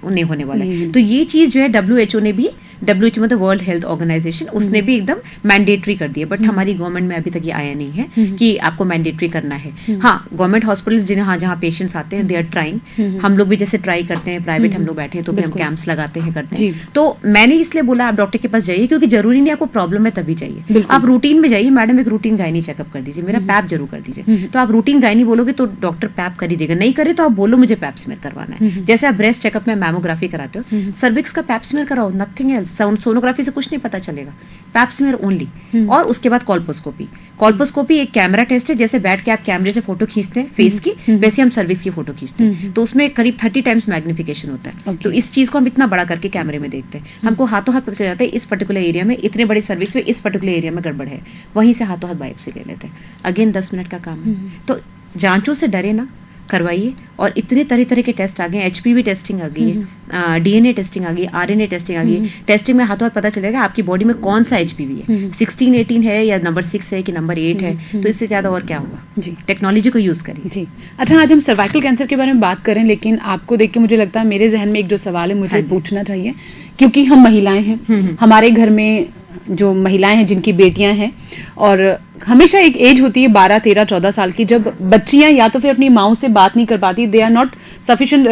नहीं होने वाला है। तो ये चीज जो है WHO ने भी, WHO मतलब वर्ल्ड हेल्थ ऑर्गेनाइजेशन, उसने भी एकदम मैंडेटरी कर दिया। बट हमारी गवर्नमेंट में अभी तक ये आया नहीं है कि आपको मैंडेटरी करना है। हाँ, गवर्नमेंट हॉस्पिटल्स जहाँ पेशेंट्स आते हैं, दे आर ट्राइंग। हम लोग भी जैसे ट्राई करते हैं, प्राइवेट हम लोग बैठे हैं तो भी हम कैंप्स लगाते हैं, करते हैं। तो मैंने इसलिए बोला आप डॉक्टर के पास जाइए, क्योंकि जरूरी नहीं आपको प्रॉब्लम है तभी चाहिए। आप रूटीन में जाइए, मैडम एक रूटीन गायनी चेकअप कर दीजिए, मेरा पैप जरूर कर दीजिए। तो आप रूटीन गायनी बोलोगे तो डॉक्टर पैप कर ही देगा, नहीं करे तो आप बोलो मुझे पैप स्मीयर करवाना है। जैसे आप ब्रेस्ट चेकअप में मैमोग्राफी कराते हो, सर्विक्स का पैप स्मीयर कराओ, नथिंग एल्स। सोनोग्राफी से कुछ नहीं पता चलेगा, पैप स्मीयर ओनली। और उसके बाद कॉल्पोस्कोपी। कॉल्पोस्कोपी एक कैमरा टेस्ट है, जैसे बैठ के आप कैमरे से फोटो खींचते हैं फेस की, वैसे हम सर्विक्स की फोटो खींचते हैं। तो उसमें करीब 30 टाइम्स मैग्निफिकेशन होता है। तो इस चीज को हम इतना बड़ा करके कैमरे में देखते हैं, हमको हाथों हाथ पता चल जाता है इस पर्टिकुलर एरिया में, इतने बड़े सर्विक्स में इस पर्टिकुलर एरिया में गड़बड़ है, वहीं से हाथों हाथ बाइप्सी ले लेते हैं। अगेन 10 मिनट का काम है। तो जांचों से डरे ना, करवाइए। और इतने तरह के टेस्ट आ गए, HPV टेस्टिंग आ गई है, DNA टेस्टिंग आ गई, RNA टेस्टिंग आ गई है। टेस्टिंग में हाथों हाथ पता चलेगा आपकी बॉडी में कौन सा HPV है, 16, 18 है या नंबर 6 है कि नंबर 8 है। तो इससे ज्यादा और क्या होगा जी, टेक्नोलॉजी को यूज करिए जी। अच्छा, आज हम सर्वाइकल कैंसर के बारे में बात करें, लेकिन आपको देख के मुझे लगता है मेरे जहन में एक जो सवाल है मुझे पूछना चाहिए, क्योंकि हम महिलाएं हैं, हमारे घर में जो महिलाएं हैं जिनकी बेटियां हैं, और हमेशा एक एज होती है 12, 13, 14 साल की, जब बच्चियां या तो फिर अपनी माओ से बात नहीं कर पाती, they are not sufficient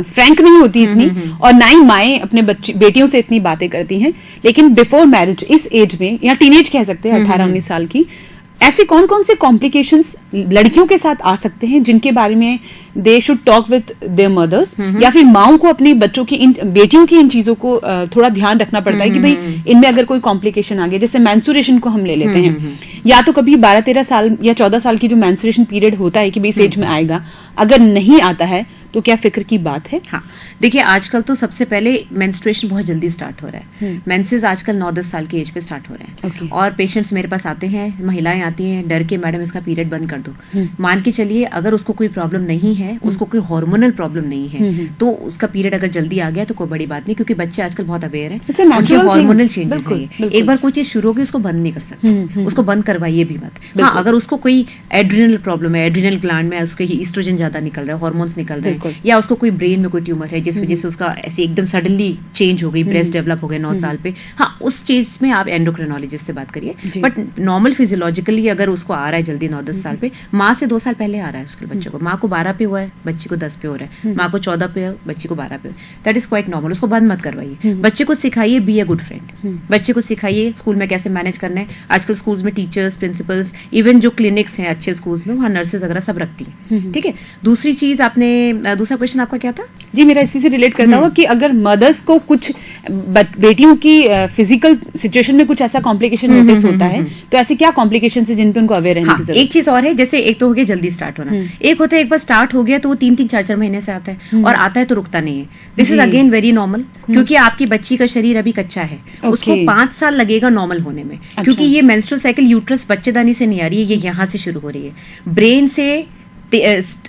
frank नहीं होती इतनी, और ना ही माएं अपने बेटियों से इतनी बातें करती हैं। लेकिन बिफोर मैरिज, इस एज में, या टीनेज कह सकते हैं, 18-19 साल की, ऐसे कौन कौन से कॉम्प्लिकेशंस लड़कियों के साथ आ सकते हैं जिनके बारे में they should talk with their mothers, या फिर माओं को अपनी बच्चों की, इन बेटियों की इन चीजों को थोड़ा ध्यान रखना पड़ता है कि भाई इनमें अगर कोई कॉम्प्लिकेशन आ गया, जैसे मेंस्ट्रुएशन को हम ले लेते हैं, या तो कभी 12-13 साल या 14 साल की जो मेंस्ट्रुएशन पीरियड होता है कि भाई इस एज में आएगा, अगर नहीं आता है तो क्या फिक्र की बात है? हाँ, देखिए आजकल तो सबसे पहले मेंस्ट्रुएशन बहुत जल्दी स्टार्ट हो रहा है। मेंसेस आजकल 9-10 साल की एज पे स्टार्ट हो रहे हैं। और पेशेंट्स मेरे पास आते हैं, महिलाएं आती हैं डर के, मैडम इसका पीरियड बंद कर दो। मान के चलिए अगर उसको कोई प्रॉब्लम नहीं है, उसको कोई हार्मोनल प्रॉब्लम नहीं है, तो उसका पीरियड अगर जल्दी आ गया तो कोई बड़ी बात नहीं, क्योंकि बच्चे आजकल बहुत अवेयर है, हार्मोनल चेंजेस है। एक बार कोई चीज शुरू होगी उसको बंद नहीं कर सकते, उसको बंद करवाइए भी मत। हाँ, अगर उसको कोई एड्रिनल प्रॉब्लम है, एड्रिनल ग्लैंड में उसके ईस्ट्रोजन ज्यादा निकल रहा है, हार्मोन्स निकल रहे हैं, या उसको कोई ब्रेन में कोई ट्यूमर है जिस वजह से उसका ऐसे एकदम सडनली चेंज हो गई, ब्रेस्ट डेवलप हो गया 9 साल पे, हाँ, उस चीज में आप एंडोक्रिनोलॉजिस्ट से बात करिए। बट नॉर्मल फिजियोलॉजिकली अगर उसको आ रहा है जल्दी 9-10 साल पे, माँ से 2 साल पहले आ रहा है उसके बच्चे को, माँ को 12 पे हुआ है, बच्ची को 10 पे हो रहा है, माँ को 14 पे है, बच्ची को 12 पे, दैट इज क्वाइट नॉर्मल। उसको बंद मत करवाइए, बच्चे को सिखाइए बी अ गुड फ्रेंड, बच्चे को सिखाइए स्कूल में कैसे मैनेज करना है। आजकल स्कूल्स में टीचर्स, प्रिंसिपल्स, इवन जो क्लिनिक्स हैं अच्छे स्कूल्स में, वहाँ नर्सेज वगैरह सब रखती है। ठीक है, दूसरी चीज आपने, दूसरा क्वेश्चन आपका क्या था? जी, मेरा इसी से रिलेट करता हुआ कि अगर मदर्स को कुछ बेटियों की फिजिकल सिचुएशन में कुछ ऐसा कॉम्प्लिकेशन नोटिस होता है, तो ऐसे क्या कॉम्प्लिकेशन है जिन पे उनको अवेयर रहने की जरूरत है? एक चीज और है, जैसे एक तो हो गया जल्दी स्टार्ट होना, एक होता है एक बार स्टार्ट हो गया तो वो 3-3, 4-4 महीने से आता है, और आता है तो रुकता नहीं है। This is again very normal, क्योंकि आपकी बच्ची का शरीर अभी कच्चा है, उसको 5 साल लगेगा नॉर्मल होने में, क्योंकि ये मेंस्ट्रुअल साइकिल यूट्रस बच्चेदानी से नहीं आ रही है, ये यहाँ से शुरू हो रही है, ब्रेन से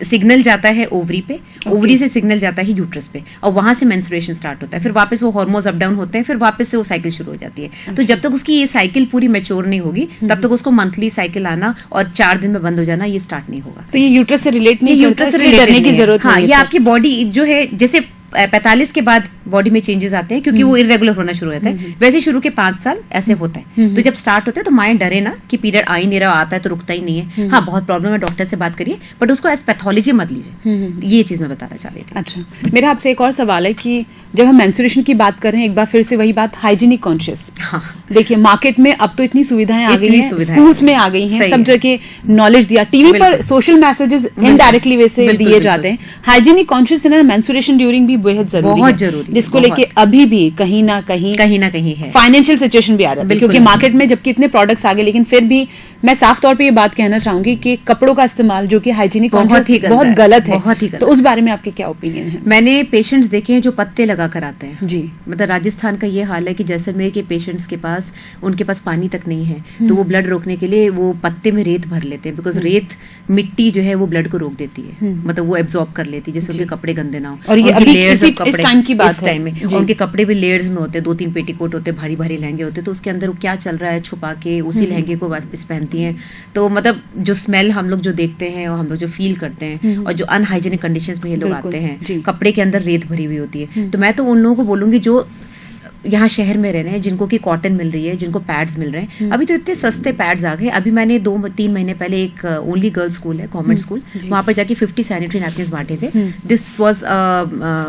सिग्नल जाता है ओवरी पे, ओवरी से सिग्नल जाता है यूट्रस पे, और वहां से मेंस्ट्रुएशन स्टार्ट होता है। फिर वापस वो हार्मोन्स अप डाउन होते हैं, फिर वापस से वो साइकिल शुरू हो जाती है। तो जब तक उसकी ये साइकिल पूरी मैच्योर नहीं होगी तब तक उसको मंथली साइकिल आना और 4 दिन में बंद हो जाना ये स्टार्ट नहीं होगा। तो ये यूट्रस से रिलेट नहीं, यूट्रस से डरने की जरूरत हाँ, नहीं है। ये आपकी बॉडी जो है, जैसे 45 के बाद बॉडी में चेंजेस आते हैं क्योंकि वो इरेगुलर होना शुरू हो जाता है, वैसे शुरू के 5 साल ऐसे होता है। तो जब स्टार्ट होता है तो माँ डरे ना कि पीरियड आ ही नहीं रहा, आता है तो रुकता ही नहीं है। हाँ, बहुत प्रॉब्लम है, डॉक्टर से बात करिए, बट उसको एज पैथोलॉजी मत लीजिए। ये चीज मैं बताना चाह रही थी। अच्छा, मेरा आपसे एक और सवाल है कि जब हम मेंस्ट्रुएशन की बात कर रहे हैं, एक बार फिर से वही बात, हाइजीनिक कॉन्शियस। हाँ, देखिए मार्केट में अब तो इतनी सुविधाएं आ गई इतनी हैं, सुविधाएं स्कूल्स में आ गई हैं, सही सब है। जगह नॉलेज दिया, टीवी पर सोशल मैसेजेस इनडायरेक्टली वैसे बिल्कुल, दिए बिल्कुल। जाते हैं। हाइजीनिक कॉन्शियस है ना, मेंस्ट्रुएशन ड्यूरिंग भी बेहद जरूरी बहुत है, जरूरी है, जिसको बहुत। लेके अभी भी कहीं ना कहीं है। फाइनेंशियल सिचुएशन भी आ रहा है, बिल्कुल, क्योंकि मार्केट में जबकि इतने प्रोडक्ट्स आ गए, लेकिन फिर भी मैं साफ तौर पे ये बात कहना चाहूंगी कि कपड़ों का इस्तेमाल जो कि हाइजीनिक बहुत ही कॉन्शियस गंदा बहुत है, गलत है। बहुत ही गलत तो उस बारे में आपके क्या ओपिनियन है? मैंने पेशेंट्स देखे हैं जो पत्ते लगा कर आते हैं। जी। मतलब राजस्थान का ये हाल है कि जैसलमेर के पेशेंट्स के पास, उनके पास पानी तक नहीं है, तो वो ब्लड रोकने के लिए वो पत्ते में रेत भर लेते हैं, बिकॉज रेत मिट्टी जो है वो ब्लड को रोक देती है, मतलब वो एब्जॉर्ब कर लेती है, जिससे उनके कपड़े गंदे ना हो। और ये उनकी अभी layers इसी- of कपड़े- इस टाइम की बात इस है। टाइम में, जी। और उनके कपड़े भी लेयर्स में होते हैं, 2-3 पेटीकोट होते हैं, भारी भारी लहंगे होते हैं, तो उसके अंदर वो क्या चल रहा है छुपा के उसी लहंगे को वापस पहनती हैं। तो मतलब जो स्मेल हम लोग जो देखते हैं और हम लोग जो फील करते हैं, और जो अनहाइजीनिक कंडीशंस में ये लोग बिल्कुल, आते जी। हैं, कपड़े के अंदर रेत भरी हुई होती है। तो मैं तो उन लोगों को बोलूंगी जो यहाँ शहर में रह रहे हैं, जिनको की कॉटन मिल रही है, जिनको पैड्स मिल रहे हैं, अभी तो इतने सस्ते पैड्स आ गए। अभी मैंने 2-3 महीने पहले एक ओनली गर्ल्स स्कूल है, गवर्नमेंट स्कूल, वहां पर जाके 50 सैनिटरी नैपकिन्स बांटे थे। दिस वाज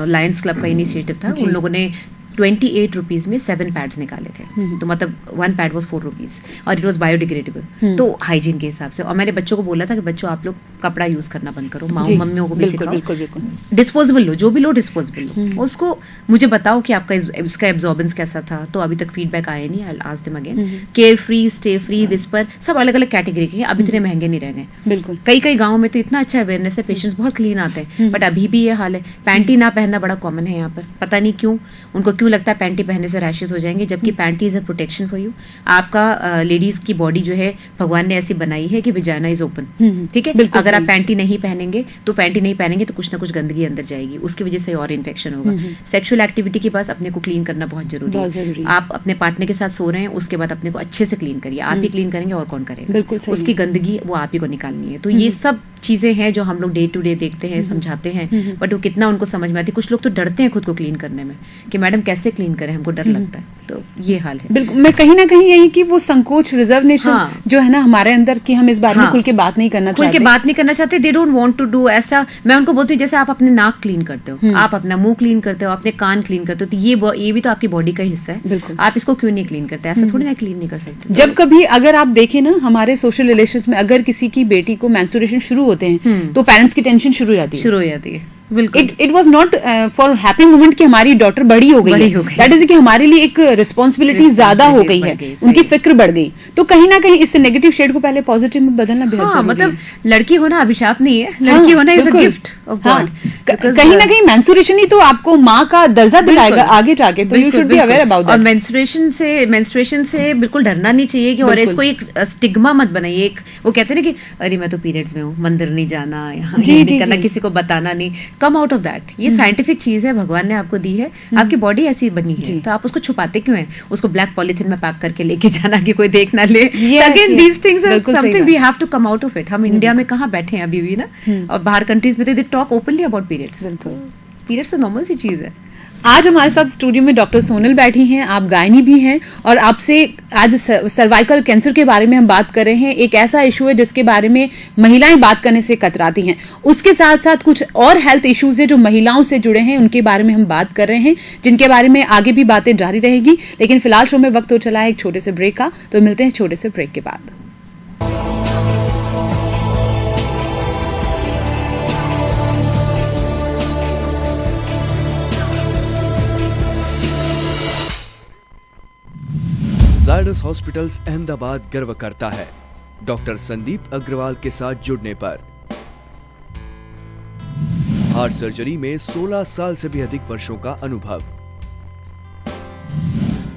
लायंस क्लब का इनिशिएटिव था। उन लोगों ने 28 रुपीज में 7 पैड्स निकाले थे। तो मतलब 1 पैड वाज 4 रुपीज, और इट वाज बायोडिग्रेडेबल। तो हाइजीन के हिसाब से, और मैंने बच्चों को बोला था कि बच्चों आप लोग कपड़ा यूज करना बंद करो, जी, मम्मियों को भी बिल्कुल, सिखाओ, बिल्कुल, बिल्कुल। डिस्पोजेबल लो, जो भी लो डिस्पोजेबल लो, उसको मुझे बताओ कि आपका इसका एब्जॉर्बेंस कैसा था। तो अभी तक फीडबैक आया नहीं। I ask them again. Care free, stay free, whisper, सब अलग अलग कैटेगरी के हैं, अब इतने महंगे नहीं रह गए। बिल्कुल। कई गाँव में तो इतना अच्छा अवेयरनेस है, पेशेंट्स बहुत क्लीन आते हैं, बट अभी भी ये हाल है। पैंटी ना पहनना बड़ा कॉमन है यहाँ पर, पता नहीं क्यों उनको क्यों लगता है पैंटी पहनने से रैशेस हो जाएंगे, जबकि panty is a protection for you. आपका लेडीज की बॉडी जो है भगवान ने ऐसी बनाई है कि विजाइना इज ओपन, ठीक है। बिल्कुल अगर आप सही। पैंटी नहीं पहनेंगे तो पैंटी नहीं पहनेंगे तो कुछ ना कुछ गंदगी अंदर जाएगी, उसकी वजह से और इन्फेक्शन होगा। सेक्सुअल एक्टिविटी के बाद अपने को क्लीन करना बहुत जरूरी बहुत जरूरी है। है। आप अपने पार्टनर के साथ सो रहे हैं, उसके बाद अपने को अच्छे से क्लीन करिए। आप ही क्लीन करेंगे और कौन करेगा? बिल्कुल सही उसकी गंदगी वो आप ही को निकालनी है। तो ये सब चीजें हैं जो हम लोग डे टू डे देखते हैं, समझाते हैं, बट वो कितना उनको समझ में आती है। कुछ लोग तो डरते हैं खुद को क्लीन करने में कि मैडम कैसे क्लीन करें, हमको डर लगता है। तो ये हाल है। बिल्कुल, मैं कहीं ना कहीं यही कि वो संकोच, रिजर्वेशन हाँ। जो है ना हमारे अंदर, कि हम इस बारे में हाँ। खुल के बात नहीं करना खुल चाहते। के बात नहीं करना चाहते, they don't want to do. ऐसा मैं उनको बोलती हूँ जैसे आप अपने नाक क्लीन करते हो, आप अपना मुंह क्लीन करते हो, अपने कान क्लीन करते हो, तो ये भी तो आपकी बॉडी का हिस्सा है। बिल्कुल। आप इसको क्यों नहीं क्लीन करते? ऐसा थोड़ी ना क्लीन नहीं कर सकते। जब कभी अगर आप देखें ना हमारे सोशल रिलेशंस में, अगर किसी की बेटी को मेंस्ट्रुएशन शुरू होते हैं तो पेरेंट्स की टेंशन शुरू हो जाती है। शुरू हो जाती है, बिल्कुल। It was not for happy moment कि हमारी डॉटर बड़ी हो गई है, दैट इज कि हमारे लिए एक रिस्पॉन्सिबिलिटी ज्यादा हो गई है, उनकी फिक्र बढ़ गई। तो कहीं ना कहीं इस नेगेटिव शेड को पहले पॉजिटिव में बदलना बेहद हाँ, जरूरी मतलब है। लड़की होना अभिशाप नहीं है, लड़की होना इज अ बिल्कुल। गिफ्ट ऑफ हाँ, गॉड। कहीं ना कहीं मेंस्ट्रुएशन ही तो आपको माँ का दर्जा दिलाएगा आगे जाके, तो you should be aware about और दैट। मेंस्ट्रुएशन से बिल्कुल डरना नहीं चाहिए कि, और बिल्कुल। इसको एक स्टिग्मा मत बनाइए। एक वो कहते हैं ना कि अरे मैं तो पीरियड्स में हूँ, मंदिर नहीं जाना, यहाँ जी, ये जी, नहीं करना, जी। किसी को बताना नहीं। कम आउट ऑफ दैट। ये साइंटिफिक चीज है, भगवान ने आपको दी है, आपकी बॉडी ऐसी बनी है, तो आप उसको छुपाते क्यों हैं? उसको ब्लैक पॉलिथीन में पैक करके लेके जाना कि कोई देख ना ले। अगेन दीज थिंग्स आर बिल्कुल सही समथिंग बात। We have to come out of it. हम इंडिया में कहाँ बैठे हैं अभी भी ना, और बाहर कंट्रीज में तो they talk openly about periods. Periods तो नॉर्मल सी चीज है। आज हमारे साथ स्टूडियो में डॉक्टर सोनल बैठी हैं, आप गायनी भी हैं, और आपसे आज सर्वाइकल कैंसर के बारे में हम बात कर रहे हैं। एक ऐसा इशू है जिसके बारे में महिलाएं बात करने से कतराती हैं। उसके साथ साथ कुछ और हेल्थ इश्यूज है जो महिलाओं से जुड़े हैं, उनके बारे में हम बात कर रहे हैं, जिनके बारे में आगे भी बातें जारी रहेगी। लेकिन फिलहाल शो में वक्त हो चला है एक छोटे से ब्रेक का, तो मिलते हैं छोटे से ब्रेक के बाद। जायडस हॉस्पिटल्स अहमदाबाद गर्व करता है डॉक्टर संदीप अग्रवाल के साथ जुड़ने पर। हार्ट सर्जरी में 16 साल से भी अधिक वर्षों का अनुभव।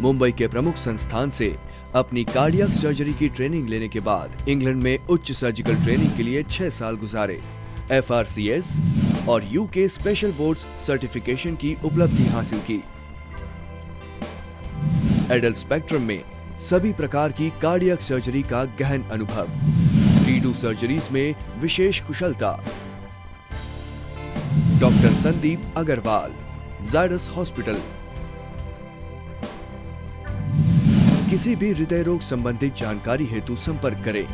मुंबई के प्रमुख संस्थान से अपनी कार्डियक सर्जरी की ट्रेनिंग लेने के बाद इंग्लैंड में उच्च सर्जिकल ट्रेनिंग के लिए 6 साल गुजारे। FRCS और UK स्पेशल बोर्ड्स सर्टिफिकेशन की उपलब्धि हासिल की। एडल्ट स्पेक्ट्रम में सभी प्रकार की कार्डियक सर्जरी का गहन अनुभव, रीडू सर्जरीज में विशेष कुशलता। Doctor Sandeep Agarwal, Zydus hospital. किसी भी हृदय रोग संबंधित जानकारी हेतु संपर्क करें।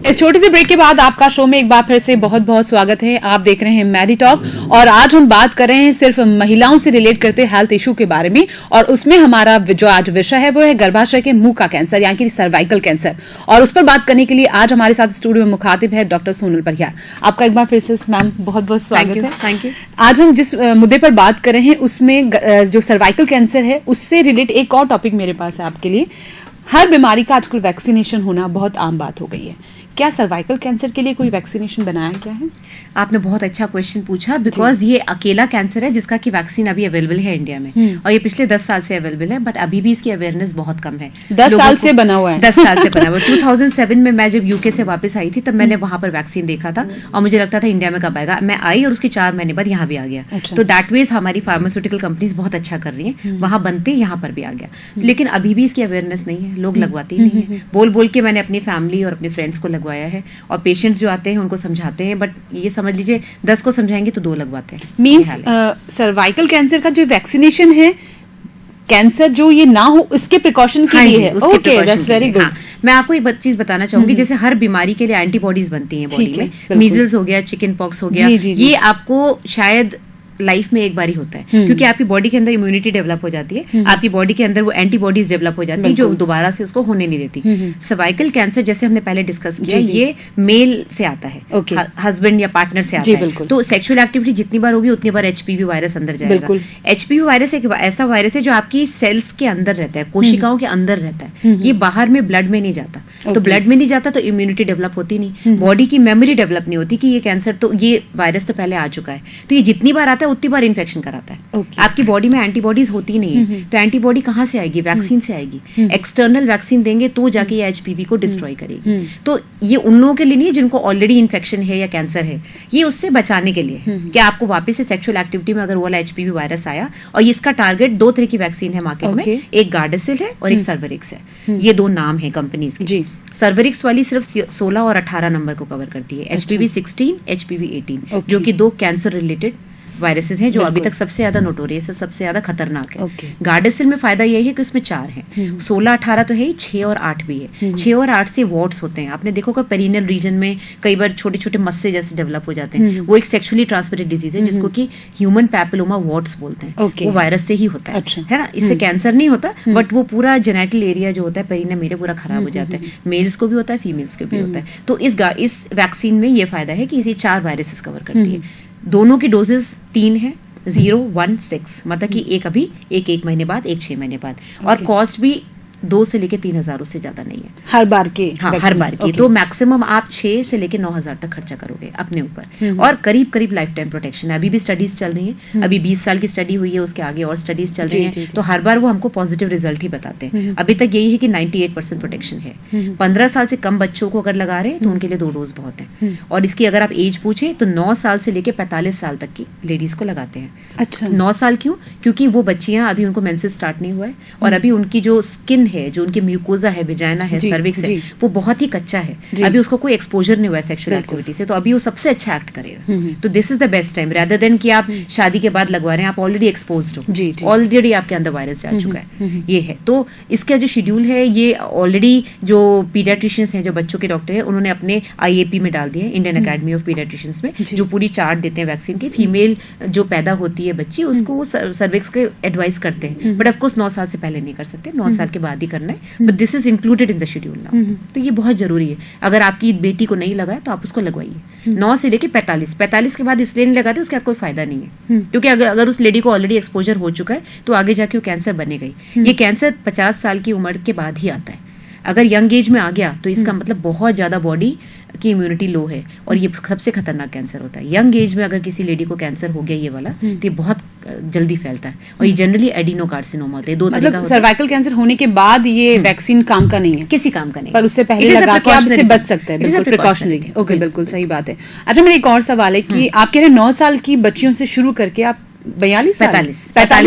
इस छोटे से ब्रेक के बाद आपका शो में एक बार फिर से बहुत बहुत स्वागत है। आप देख रहे हैं मैडी टॉक और आज हम बात कर रहे हैं सिर्फ महिलाओं से रिलेट करते हेल्थ इशू के बारे में, और उसमें हमारा जो आज विषय है वो है गर्भाशय के मुंह का कैंसर यानी कि सर्वाइकल कैंसर। और उस पर बात करने के लिए आज हमारे साथ स्टूडियो में मुखातिब है डॉक्टर सोनल परिहार। आपका एक बार फिर से मैम बहुत बहुत स्वागत है। Thank you. आज हम जिस मुद्दे पर बात कर रहे हैं उसमें जो सर्वाइकल कैंसर है उससे रिलेट एक और टॉपिक मेरे पास है आपके लिए। हर बीमारी का आजकल वैक्सीनेशन होना बहुत आम बात हो गई है। क्या सर्वाइकल कैंसर के लिए कोई वैक्सीनेशन बनाया गया है? आपने बहुत अच्छा क्वेश्चन पूछा, बिकॉज ये अकेला कैंसर है जिसका की वैक्सीन अभी अवेलेबल है इंडिया में, और ये पिछले 10 साल से अवेलेबल है, बट अभी भी इसकी अवेयरनेस बहुत कम है। 10 साल से बना हुआ है। 10 साल से बना हुआ है। 2007 में मैं जब यूके से वापस आई थी तब मैंने वहां पर वैक्सीन देखा था और मुझे लगता था इंडिया में कब आएगा। मैं आई और उसके 4 महीने बाद यहाँ भी आ गया। अच्छा। तो दैट वेज हमारी फार्मास्यूटिकल कंपनीज बहुत अच्छा कर रही है, वहां बनते यहाँ पर भी आ गया। लेकिन अभी भी इसकी अवेयरनेस नहीं है, लोग लगवाते ही नहीं है। बोल बोल के मैंने अपनी फैमिली और अपने फ्रेंड्स को लगवाया है, और पेशेंट्स जो आते हैं उनको समझाते हैं, बट ये समझ लीजिए 10 को समझाएंगे तो 2 लगवाते हैं। मीन्स सर्वाइकल कैंसर का जो वैक्सीनेशन है, कैंसर जो ये ना हो उसके प्रिकॉशन के लिए है। Okay, that's very good. मैं आपको एक चीज बताना चाहूंगी, जैसे हर बीमारी के लिए एंटीबॉडीज बनती हैं बॉडी में। मीजल्स हो गया, चिकन पॉक्स हो गया, ये आपको शायद लाइफ में एक बार ही होता है, क्योंकि आपकी बॉडी के अंदर इम्यूनिटी डेवलप हो जाती है, आपकी बॉडी के अंदर वो एंटीबॉडीज डेवलप हो जाती है जो दोबारा से उसको होने नहीं देती। सर्वाइकल कैंसर जैसे हमने पहले डिस्कस किया, ये मेल से आता है, हस्बैंड या पार्टनर से आता है। तो सेक्सुअल एक्टिविटी जितनी बार होगी उतनी बार एचपीवी वायरस अंदर जाएगा। एचपीवी वायरस एक ऐसा वायरस है जो आपकी सेल्स के अंदर रहता है, कोशिकाओं के अंदर रहता है, ये बाहर में ब्लड में नहीं जाता। तो ब्लड में नहीं जाता तो इम्यूनिटी डेवलप होती नहीं, बॉडी की मेमोरी डेवलप नहीं होती कि ये कैंसर, तो ये वायरस तो पहले आ चुका है। तो ये जितनी बार आता है उतनी बार इन्फेक्शन कराता है। आपकी बॉडी में एंटीबॉडीज होती नहीं है, तो एंटीबॉडी कहां से आएगी? वैक्सीन से आएगी। एक्सटर्नल वैक्सीन देंगे तो जाके ये एचपीवी को डिस्ट्रॉय करेगी। तो ये उन लोगों के लिए नहीं है जिनको ऑलरेडी इन्फेक्शन है या कैंसर है, ये उससे बचाने के लिए कि आपको वापस से सेक्सुअल एक्टिविटी में अगर वो वाला एचपीवी वायरस आया। और इसका टारगेट 2 तरह की वैक्सीन है मार्केट में, एक गार्डेसिल है और एक सर्वरिक्स है। ये 2 नाम है कंपनीज के। सर्वरिक्स वाली सिर्फ 16 और 18 नंबर को कवर करती है, एचपीवी 16, एचपीवी 18, जो कि 2 कैंसर रिलेटेड वायरसेस हैं जो अभी तक सबसे ज्यादा नोटोरियस है, सबसे ज्यादा खतरनाक है। गार्डेसिल में फायदा यही है कि उसमें 4 है, 16, 18 तो है ही, 6 और 8 भी है। 6 और 8 से वॉट्स होते हैं। आपने देखो कि पेरिनियल रीजन में कई बार छोटे छोटे मस्से जैसे डेवलप हो जाते हैं, वो एक सेक्सुअली ट्रांसमिटेड डिजीज है जिसको कि ह्यूमन पैपिलोमा वॉट्स बोलते हैं। वो वायरस से ही होता है ना, इससे कैंसर नहीं होता, बट वो पूरा जेनेटल एरिया जो होता है पेरिनियम मेरे पूरा खराब हो जाता है। मेल्स को भी होता है, फीमेल्स को भी होता है। तो इस वैक्सीन में ये फायदा है कि इसे 4 वायरसेस कवर करती है। दोनों की डोजेस 3 है, 0, 1, 6, मतलब कि एक अभी, एक महीने बाद, एक 6 महीने बाद। और कॉस्ट भी 2 से लेके 3,000 उससे ज्यादा नहीं है हर बार के। हाँ, हर बार की। तो मैक्सिमम आप 6 से लेके 9,000 तक खर्चा करोगे अपने ऊपर, और करीब करीब लाइफ टाइम प्रोटेक्शन है। अभी भी स्टडीज चल रही है, अभी 20 साल की स्टडी हुई है, उसके आगे और स्टडीज चल रही है। तो हर बार वो हमको पॉजिटिव रिजल्ट ही बताते हैं। अभी तक यही है कि 98% प्रोटेक्शन है। 15 साल से कम बच्चों को अगर लगा रहे हैं तो उनके लिए 2 डोज बहुत है। और इसकी अगर आप एज पूछे तो 9 साल से लेके 45 साल तक की लेडीज को लगाते हैं। अच्छा, 9 साल क्यों? क्योंकि वो बच्चियां अभी उनको मेंसेस स्टार्ट नहीं हुआ है, और अभी उनकी जो स्किन है, जो उनकी म्यूकोजा है, विजाइना है, सर्विक्स है, वो बहुत ही कच्चा है। अभी उसको कोई एक्सपोजर नहीं हुआ है सेक्सुअल एक्टिविटी से, तो अभी वो सबसे अच्छा एक्ट करेगा। तो this is the best time, rather than कि आप शादी के बाद लगवा रहे हैं, आप ऑलरेडी एक्सपोज्ड हो, ऑलरेडी आपके अंदर वायरस जा चुका है। ये है। तो इसका जो शेड्यूल है, ये ऑलरेडी जो पीडियाट्रिशियंस हैं, जो बच्चों के डॉक्टर हैं, उन्होंने अपने IAP में डाल दिया है, इंडियन अकेडमी ऑफ पीडियाट्रिशियंस में, जो पूरी चार्ट देते हैं वैक्सीन की। फीमेल जो पैदा होती है बच्ची, उसको वो सर्विक्स के एडवाइस करते हैं, बट ऑफकोर्स 9 साल से पहले नहीं कर सकते, 9 साल के बाद ही करना है, but this is included in the schedule now. तो ये बहुत जरूरी है। अगर आपकी बेटी को नहीं लगा है तो आप उसको लगवाइए। 9 से लेके 45 के बाद इसलिए नहीं लगाते, उसका कोई फायदा नहीं है, क्योंकि अगर उस लेडी को ऑलरेडी एक्सपोजर हो चुका है तो आगे जाके वो कैंसर बनेगा ही। ये कैंसर 50 साल की उम्र के बाद ही आता है। अगर यंग एज में आ गया तो इसका मतलब बहुत ज्यादा बॉडी की इम्यूनिटी लो है और ये सबसे खतरनाक कैंसर होता है। यंग एज में अगर किसी लेडी को कैंसर हो गया ये वाला तो ये बहुत जल्दी फैलता है और ये जनरली एडिनोकार्सिनोमा होते हैं। दो तरीका मतलब सर्वाइकल कैंसर होने के बाद ये वैक्सीन काम का नहीं है, किसी काम का नहीं, पर उससे पहले लगा के आप इससे बच सकते हैं। बिल्कुल प्रिकॉशनरी। ओके, बिल्कुल सही बात है। अच्छा, मेरा एक और सवाल है कि आप कह रहे हैं 9 साल की बच्चियों से शुरू करके आप 45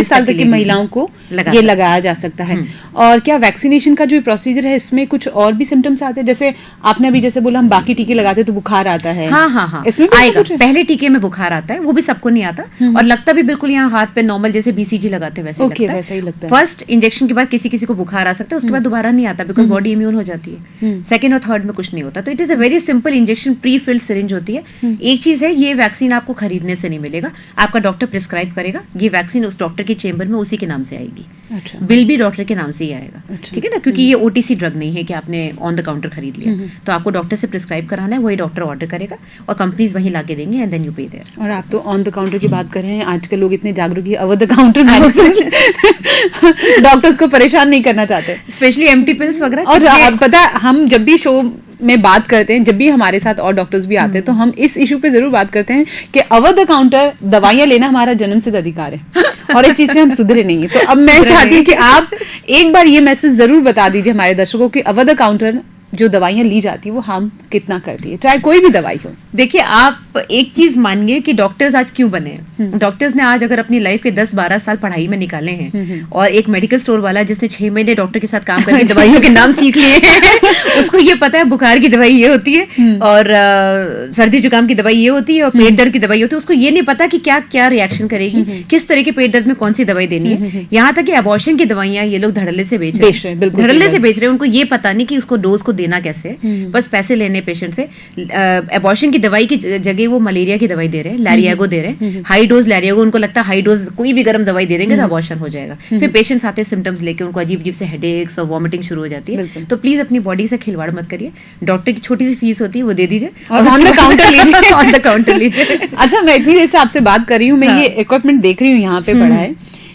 साल तक की महिलाओं को ये लगाया जा सकता है। और क्या वैक्सीनेशन का जो प्रोसीजर है इसमें कुछ और भी सिम्टम्स आते हैं? जैसे आपने अभी जैसे बोला हम बाकी टीके लगाते हैं तो बुखार आता है। हाँ, इसमें भी आएगा। पहले टीके में बुखार आता है, वो भी सबको नहीं आता और लगता भी बिल्कुल यहाँ हाथ पे नॉर्मल जैसे BCG लगाते हैं वैसा ही लगता है। फर्स्ट इंजेक्शन के बाद किसी किसी को बुखार आ सकता है, उसके बाद दोबारा नहीं आता बिकॉज बॉडी इम्यून हो जाती है। सेकंड और थर्ड में कुछ नहीं होता। तो it is a very simple injection, pre filled syringe होती है। एक चीज है, ये वैक्सीन आपको खरीदने से नहीं मिलेगा, आपका डॉक्टर प्रिस्क्राइब करेगा। ये वैक्सीन उस डॉक्टर के चेंबर में उसी के नाम से आएगी। अच्छा। बिल भी डॉक्टर के नाम से ही आएगा। ठीक है ना, क्योंकि ये OTC ड्रग नहीं है कि आपने ऑन द काउंटर खरीद लिया। तो आपको डॉक्टर से प्रिस्क्राइब कराना है, वही डॉक्टर ऑर्डर करेगा और कंपनीज वहीं लाके देंगे एंड देन यू पे देयर। और आप तो ऑन द काउंटर की बात कर रहे हैं, आजकल लोग इतने जागरूक है, ओवर द काउंटर डॉक्टर्स को परेशान नहीं करना चाहते, स्पेशली एम्प्टी पिल्स वगैरह। और आप पता है, हम जब भी शो में बात करते हैं, जब भी हमारे साथ और डॉक्टर्स भी आते हैं तो हम इस इशू पे जरूर बात करते हैं कि ओवर द काउंटर दवाइयां लेना हमारा जन्मसिद्ध अधिकार है और इस चीज से हम सुधरे नहीं है। तो अब मैं चाहती हूँ कि आप एक बार ये मैसेज जरूर बता दीजिए हमारे दर्शकों कि ओवर द काउंटर जो दवाइयां ली जाती है वो हार्म कितना करती है, चाहे कोई भी दवाई हो। देखिए, आप एक चीज मानिए कि डॉक्टर्स आज क्यों बने हैं। डॉक्टर्स ने आज अगर अपनी लाइफ के 10-12 साल पढ़ाई में निकाले हैं और एक मेडिकल स्टोर वाला जिसने 6 महीने डॉक्टर के साथ काम करके दवाइयों के नाम सीख लिए हैं उसको ये पता है बुखार की दवाई ये होती है और सर्दी जुकाम की दवाई ये होती है और पेट दर्द की दवाई होती है। उसको ये नहीं पता कि क्या क्या रिएक्शन करेगी, किस तरह के पेट दर्द में कौन सी दवाई देनी है। यहाँ तक कि अबॉर्शन की दवाइयां ये लोग धड़ल्ले से बेच रहे हैं, धड़ल्ले से बेच रहे हैं। उनको ये पता नहीं कि उसको डोज को देना कैसे, बस पैसे लेने पेशेंट से। अबॉर्शन की दवाई की जगह वो मलेरिया की दवाई दे रहे हैं, लैरियागो दे रहे हैं, हाई डोज लैरियागो। उनको लगता है हाई डोज कोई भी गर्म दवाई दे देंगे तो अबॉर्शन हो जाएगा। फिर पेशेंट्स आते हैं सिम्टम्स लेके, उनको अजीब अजीब से हेडेक्स और वॉमिटिंग शुरू हो जाती है। तो प्लीज अपनी बॉडी से खिलवाड़ मत करिए। डॉक्टर की छोटी सी फीस होती है वो दे दीजिए और ऑन द काउंटर लीजिए। ऑन द काउंटर लीजिए। अच्छा, मैं इतनी देर से आपसे बात कर रही हूँ, मैं ये इक्विपमेंट देख रही हूँ यहाँ पे पड़ा है,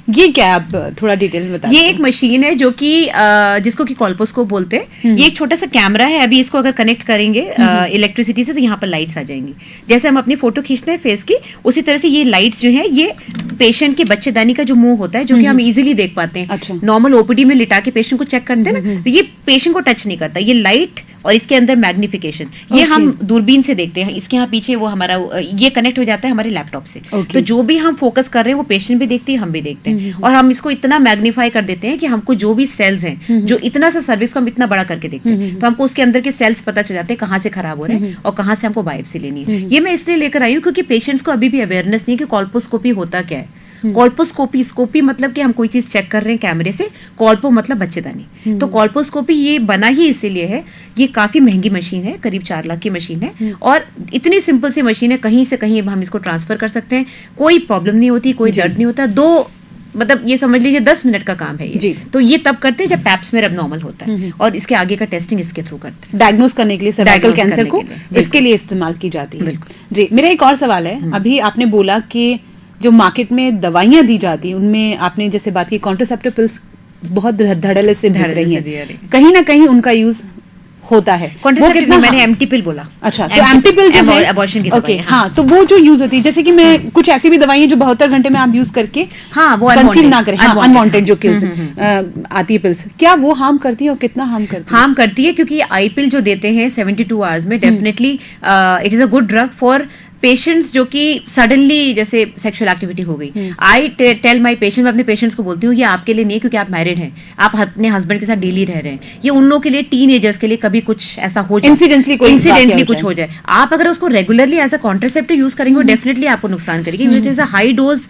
ये क्या है? आप थोड़ा डिटेल में बताइए। ये एक मशीन है जो कि जिसको कि कॉल्पोस्कोप बोलते हैं। ये एक छोटा सा कैमरा है। अभी इसको अगर कनेक्ट करेंगे इलेक्ट्रिसिटी से तो यहाँ पर लाइट्स आ जाएंगी। जैसे हम अपनी फोटो खींचते हैं फेस की, उसी तरह से ये लाइट्स जो है ये पेशेंट के बच्चेदानी का जो मुंह होता है जो कि हम इजीली देख पाते हैं। अच्छा। नॉर्मल OPD में लिटा के पेशेंट को चेक करते हैं ना, तो ये पेशेंट को टच नहीं करता। ये लाइट और इसके अंदर मैग्निफिकेशन ये हम दूरबीन से देखते हैं। इसके यहाँ पीछे वो हमारा ये कनेक्ट हो जाता है हमारे लैपटॉप से। तो जो भी हम फोकस कर रहे हैं वो पेशेंट भी देखते हैं, हम भी देखते हैं। और हम इसको इतना मैग्नीफाई कर देते हैं कि हमको जो भी सेल्स हैं, जो इतना सा सर्विस को हम इतना बड़ा करके देखते हैं, तो हमको उसके अंदर के सेल्स पता चल जाते हैं कहाँ से खराब हो रहे हैं और कहाँ से हमको बायोप्सी लेनी है। ये मैं इसलिए लेकर आई हूँ क्योंकि पेशेंट्स को अभी भी अवेयरनेस नहीं कि कॉल्पोस्कोपी होता क्या है। कॉल्पोस्कोपी, स्कोपी मतलब कि हम कोई चीज चेक कर रहे हैं कैमरे से, कॉल्पो मतलब बच्चेदानी। तो कॉल्पोस्कोपी ये बना ही इसीलिए है। ये काफी महंगी मशीन है, करीब 4 लाख की मशीन है और इतनी सिंपल सी मशीन है, कहीं से कहीं हम इसको ट्रांसफर कर सकते हैं, कोई प्रॉब्लम नहीं होती, कोई दर्द नहीं होता। मतलब ये समझ लीजिए 10 मिनट का काम है ये। तो ये तब करते हैं जब पैप्स में अब नॉर्मल होता है और इसके आगे का टेस्टिंग इसके थ्रू करते हैं, डायग्नोस करने के लिए सर्वाइकल कैंसर को इसके लिए इस्तेमाल की जाती है। जी, मेरा एक और सवाल है। अभी आपने बोला कि जो मार्केट में दवाइयां दी जाती हैं उनमें आपने जैसे बात की कॉन्ट्रासेप्टिव पिल्स बहुत धड़ल्ले से बिक रही हैं, कहीं ना कहीं उनका यूज होता है। वो कितना, मैंने एम्प्टी पिल बोला। अच्छा, तो एम्प्टी पिल जो है अबॉर्शन की ओके, हाँ, तो वो जो यूज होती है, जैसे कि मैं कुछ ऐसी भी दवाइयां जो 72 घंटे में आप यूज करके वो कंसीव ना करें, अनवांटेड जो किल्स आती है पिल्स, क्या वो हार्म करती है और कितना हार्म करती है? हार्म करती है क्योंकि आई पिल जो देते हैं 72 आवर्स में, definitely it is a good drug for patients जो कि सडनली जैसे सेक्सुअल एक्टिविटी हो गई। आई टेल माई पेशेंट, मैं अपने पेशेंट्स को बोलती हूँ ये आपके लिए नहीं क्योंकि आप मैरिड हैं, आप अपने हस्बैंड के साथ डेली रह रहे हैं। ये उन लोगों के लिए, टीनेजर्स के लिए कभी कुछ ऐसा हो जाए, इंसिडेंटली कुछ हो जाए। आप अगर उसको regularly as a contraceptive use करेंगे डेफिनेटली आपको नुकसान करेगी, which is a high dose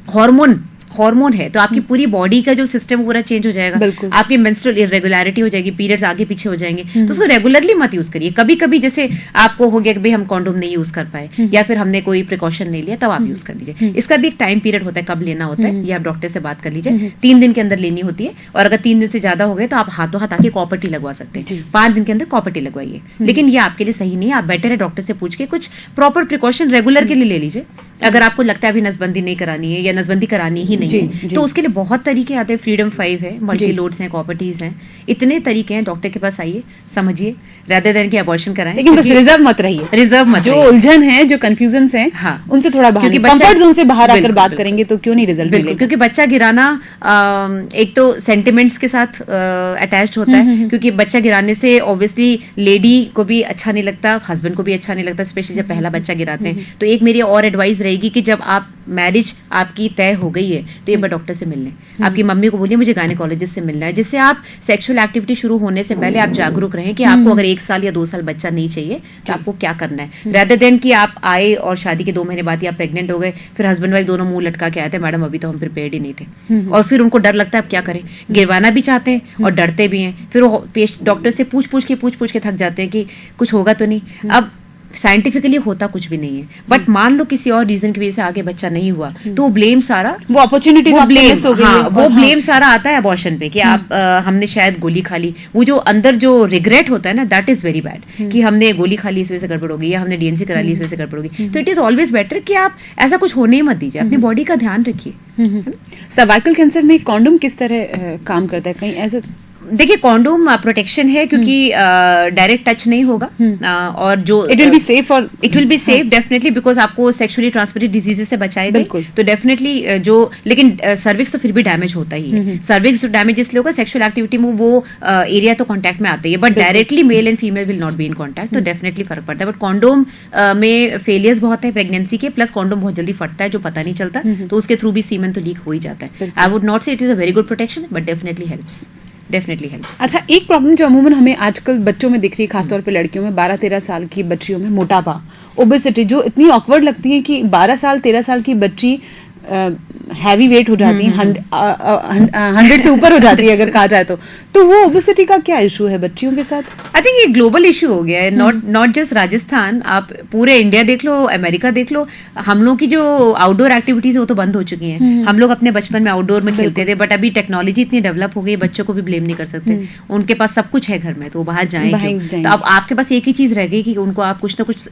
hormone है। तो आपकी पूरी बॉडी का जो सिस्टम पूरा चेंज हो जाएगा, आपकी मेंस्ट्रुअल इरेगुलरिटी हो जाएगी, पीरियड्स आगे पीछे हो जाएंगे। तो उसको रेगुलरली मत यूज करिए। कभी कभी जैसे आपको हो गया कि भाई हम कॉन्डोम नहीं यूज कर पाए या फिर हमने कोई प्रिकॉशन नहीं लिया, तब आप यूज कर लीजिए। इसका भी एक टाइम पीरियड होता है, कब लेना होता है ये आप डॉक्टर से बात कर लीजिए। 3 दिन के अंदर लेनी होती है और अगर 3 दिन से ज्यादा हो गए तो आप हाथों हाथ आके कॉपर्टी लगवा सकते हैं। 5 दिन के अंदर कॉपर्टी लगवाइए, लेकिन ये आपके लिए सही नहीं है। आप बेटर है डॉक्टर से पूछ के कुछ प्रॉपर प्रिकॉशन रेगुलर के लिए ले लीजिए, अगर आपको लगता है अभी नसबंदी नहीं करानी है या नसबंदी करानी ही नहीं है, तो उसके लिए बहुत तरीके आते हैं। फ्रीडम 5 है, मल्टी लोड्स हैं, कॉपर्टीज हैं, इतने तरीके हैं। डॉक्टर के पास आइए, समझिए, रादर देन कि अबॉर्शन कराएं। लेकिन बस रिजर्व मत रहिए, रिजर्व मत, जो उलझन है, जो कंफ्यूजन है, हाँ, उनसे थोड़ा बाहर, कंफर्ट जोन से बाहर आकर बात करेंगे तो क्यों नहीं रिजल्ट मिलेगा। क्योंकि बच्चा गिराना एक तो सेंटिमेंट्स के साथ अटैच्ड होता है, क्योंकि बच्चा गिराने से ऑब्वियसली लेडी को भी अच्छा नहीं लगता, हस्बैंड को भी अच्छा नहीं लगता, स्पेशली जब पहला बच्चा गिराते हैं। तो एक मेरी और एडवाइस रहेगी कि जब आप मैरिज आपकी तय हो गई है तो एक बार डॉक्टर से मिल लें। आपकी मम्मी को बोलिए मुझे गायनेकोलॉजिस्ट से मिलना है, जिससे आप सेक्सुअल एक्टिविटी शुरू होने से पहले आप जागरूक रहें कि आपको अगर 1 साल या 2 साल बच्चा नहीं चाहिए तो आपको क्या करना है, रेदर देन कि आप आए और शादी के 2 महीने बाद ही आप प्रेग्नेंट हो गए, फिर हस्बैंड वाइफ दोनों मुंह लटका के आए थे, मैडम अभी तो हम प्रिपेयर्ड ही नहीं थे, और फिर उनको डर लगता है अब क्या करें, गिरवाना भी चाहते हैं और डरते भी हैं, फिर वो डॉक्टर से पूछ पूछ के थक जाते हैं कि कुछ होगा तो नहीं। अब साइंटिफिकली होता कुछ भी नहीं है, बट मान लो किसी और रीजन की वजह से आगे बच्चा नहीं हुआ तो वो ब्लेम सारा, वो अपॉर्चुनिटी वो ब्लेम सारा आता है अबॉर्शन पे कि आप हमने शायद गोली खा ली। वो जो अंदर जो रिग्रेट होता है ना, दैट इज वेरी बैड कि हमने गोली खा ली इस वजह से गड़बड़ होगी, या हमने डीएनसी करा ली इस वजह से गड़बड़ होगी। तो इट इज ऑलवेज बेटर कि आप ऐसा कुछ होने ही मत दीजिए, अपनी बॉडी का ध्यान रखिए। सर्वाइकल कैंसर में कॉन्डोम किस तरह काम करता है? कहीं ऐसे देखिए, कॉन्डोम प्रोटेक्शन है क्योंकि डायरेक्ट टच नहीं होगा, और जो इट विल बी सेफ, और it will be safe definitely, because आपको सेक्सुअली ट्रांसमिटेड डिजीजेस से बचाएगा। तो डेफिनेटली जो, लेकिन सर्विक्स तो फिर भी डैमेज होता ही है। सर्विक्स डैमेज इसलिए होगा, सेक्सुअल एक्टिविटी में वो एरिया तो कॉन्टैक्ट में आता ही है, but directly male and female will not be in contact, तो डेफिनेटली फर्क पड़ता है। बट कॉन्डोम में फेलियर्स बहुत है प्रेगनेंसी के, प्लस कॉन्डोम बहुत जल्दी फटता है जो पता नहीं चलता, तो उसके थ्रू भी सीमन तो लीक हो ही जाता है। आई वुड नॉट से it is a very good protection, but definitely helps, definitely helps. अच्छा, एक प्रॉब्लम जो अमूमन हमें आजकल बच्चों में दिख रही है, खासतौर पे लड़कियों में, 12-13 साल की बच्चियों में मोटापा, ओबेसिटी, जो इतनी ऑकवर्ड लगती है कि 12 साल 13 साल की बच्ची हैवी वेट हो जाती है, 100 से ऊपर हो जाती है अगर कहा जाए तो वो ओबेसिटी का क्या इशू है बच्चियों के साथ? आई थिंक ये ग्लोबल इशू हो गया है, नॉट जस्ट राजस्थान, आप पूरे इंडिया देख लो, अमेरिका देख लो। हम लोग की जो आउटडोर एक्टिविटीज है वो तो बंद हो चुकी हैं। हम लोग अपने बचपन में आउटडोर में खेलते थे, बट अभी टेक्नोलॉजी इतनी डेवलप हो गई, बच्चों को भी ब्लेम नहीं कर सकते, उनके पास सब कुछ है घर में, तो वो बाहर जाएंगे। तो अब आपके पास एक ही चीज रह गई कि उनको आप कुछ ना कुछ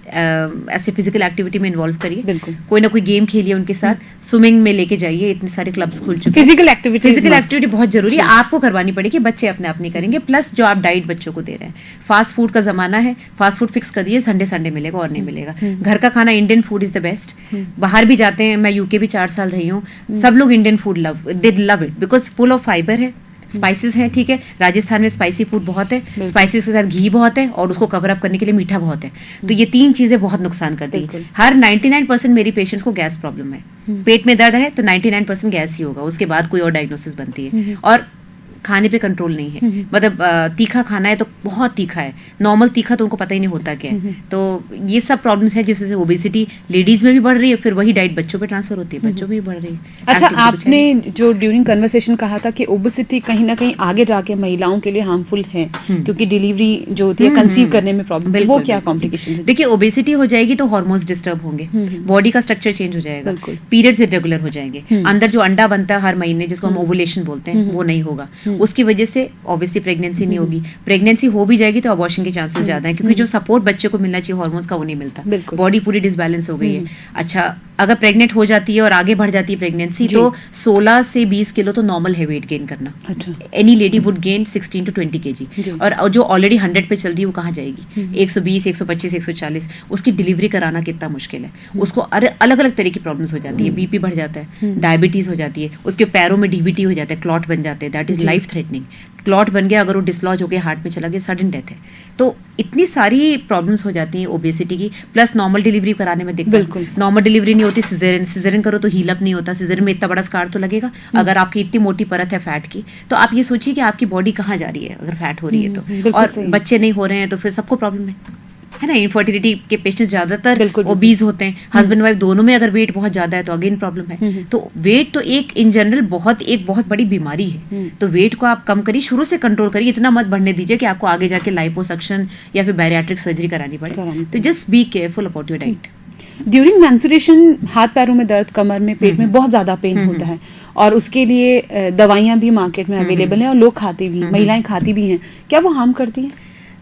ऐसे फिजिकल एक्टिविटी में इन्वॉल्व करिए, कोई ना कोई गेम खेलिए उनके साथ, स्विमिंग में लेके जाइए, इतने सारे क्लब्स खुल चुके हैं। फिजिकल एक्टिविटी बहुत जरूरी है, आपको करवानी पड़ेगी, बच्चे अपने आप नहीं करेंगे। प्लस जो आप डाइट बच्चों को दे रहे हैं, फास्ट फूड का जमाना है, फास्ट फूड फिक्स कर दीजिए, संडे मिलेगा और नहीं मिलेगा। घर का खाना, Indian food is the best. बाहर भी जाते हैं, मैं यूके भी 4 साल रही हूँ, सब लोग Indian food they love it, because full of fibre है, स्पाइसेस है, ठीक है, राजस्थान में स्पाइसी फूड बहुत है, स्पाइसेस के साथ घी बहुत है, और उसको कवर अप करने के लिए मीठा बहुत है, तो ये 3 चीजें बहुत नुकसान करती है। हर 99% मेरी पेशेंट्स को गैस प्रॉब्लम है, पेट में दर्द है तो 99% गैस ही होगा, उसके बाद कोई और डायग्नोसिस बनती है। और खाने पे कंट्रोल नहीं है, मतलब तीखा खाना है तो बहुत तीखा है, नॉर्मल तीखा तो उनको पता ही नहीं होता क्या है। तो ये सब प्रॉब्लम्स है जिससे ओबेसिटी लेडीज में भी बढ़ रही है, फिर वही डाइट बच्चों पे ट्रांसफर होती है, बच्चों में भी बढ़ रही है। अच्छा, आपने जो ड्यूरिंग कन्वर्सेशन कहा था कि ओबेसिटी कहीं ना कहीं आगे जाके महिलाओं के लिए हार्मफुल है, क्योंकि डिलीवरी जो होती है, कंसीव करने में प्रॉब्लम, वो क्या कॉम्प्लिकेशन है? देखिए, ओबेसिटी हो जाएगी तो हार्मोन्स डिस्टर्ब होंगे, बॉडी का स्ट्रक्चर चेंज हो जाएगा, पीरियड्स इरेगुलर हो जाएंगे, अंदर जो अंडा बनता है हर महीने जिसको हम ओवुलेशन बोलते हैं वो नहीं होगा, उसकी वजह से ऑब्वियसली प्रेगनेंसी नहीं होगी। प्रेगनेंसी हो भी जाएगी तो अबॉर्शन के चांसेस ज्यादा है, क्योंकि जो सपोर्ट बच्चे को मिलना चाहिए हार्मोन्स का वो नहीं मिलता, बॉडी पूरी डिसबैलेंस हो गई है। अच्छा, अगर प्रेग्नेंट हो जाती है और आगे बढ़ जाती है प्रेगनेंसी तो 16 से 20 किलो तो नॉर्मल है वेट गेन करना। Any lady would gain 16 to 20 kg, और जो ऑलरेडी 100 पे चल रही है वो कहाँ जाएगी? 120, 125, 140, उसकी डिलीवरी कराना कितना मुश्किल है। उसको अलग अलग तरह की प्रॉब्लम्स हो जाती है, बीपी बढ़ जाता है, डायबिटीज हो जाती है, उसके पैरों में डीबीटी हो जाता है, क्लॉट बन जाते हैं, that is life threatening. Clot बन गया, अगर वो डिसलॉज हो गया, हार्ट में चला गया, सडन डेथ है। तो इतनी सारी प्रॉब्लम्स हो जाती हैं ओबेसिटी की, प्लस नॉर्मल डिलीवरी कराने में दिक्कत। नॉर्मल डिलीवरी नहीं होती, सिजेरियन करो तो हील अप नहीं होता, सिजेरियन में इतना बड़ा स्कार तो लगेगा। अगर आपकी इतनी मोटी परत है फैट की, तो आप ये सोचिए कि आपकी बॉडी कहाँ जा रही है अगर फैट हो रही है तो, और बच्चे नहीं हो रहे हैं तो फिर सबको प्रॉब्लम है ना। इनफर्टिलिटी के पेशेंट्स ज्यादातर ओबीज होते हैं, हस्बैंड वाइफ दोनों में अगर वेट बहुत ज्यादा है तो अगेन प्रॉब्लम है। तो वेट तो एक इन जनरल एक बहुत बड़ी बीमारी है, तो वेट को आप कम करिए, शुरू से कंट्रोल करिए, इतना मत बढ़ने दीजिए कि आपको आगे जाके लाइपोसक्शन या फिर बैरियाट्रिक सर्जरी करानी पड़े। तो just be careful about your diet. During menstruation हाथ पैरों में दर्द, कमर में, पेट में बहुत ज्यादा पेन होता है, और उसके लिए दवाइयां भी मार्केट में अवेलेबल हैं और लोग खाते भी हैं, महिलाएं खाती भी हैं, क्या वो हार्म करती हैं?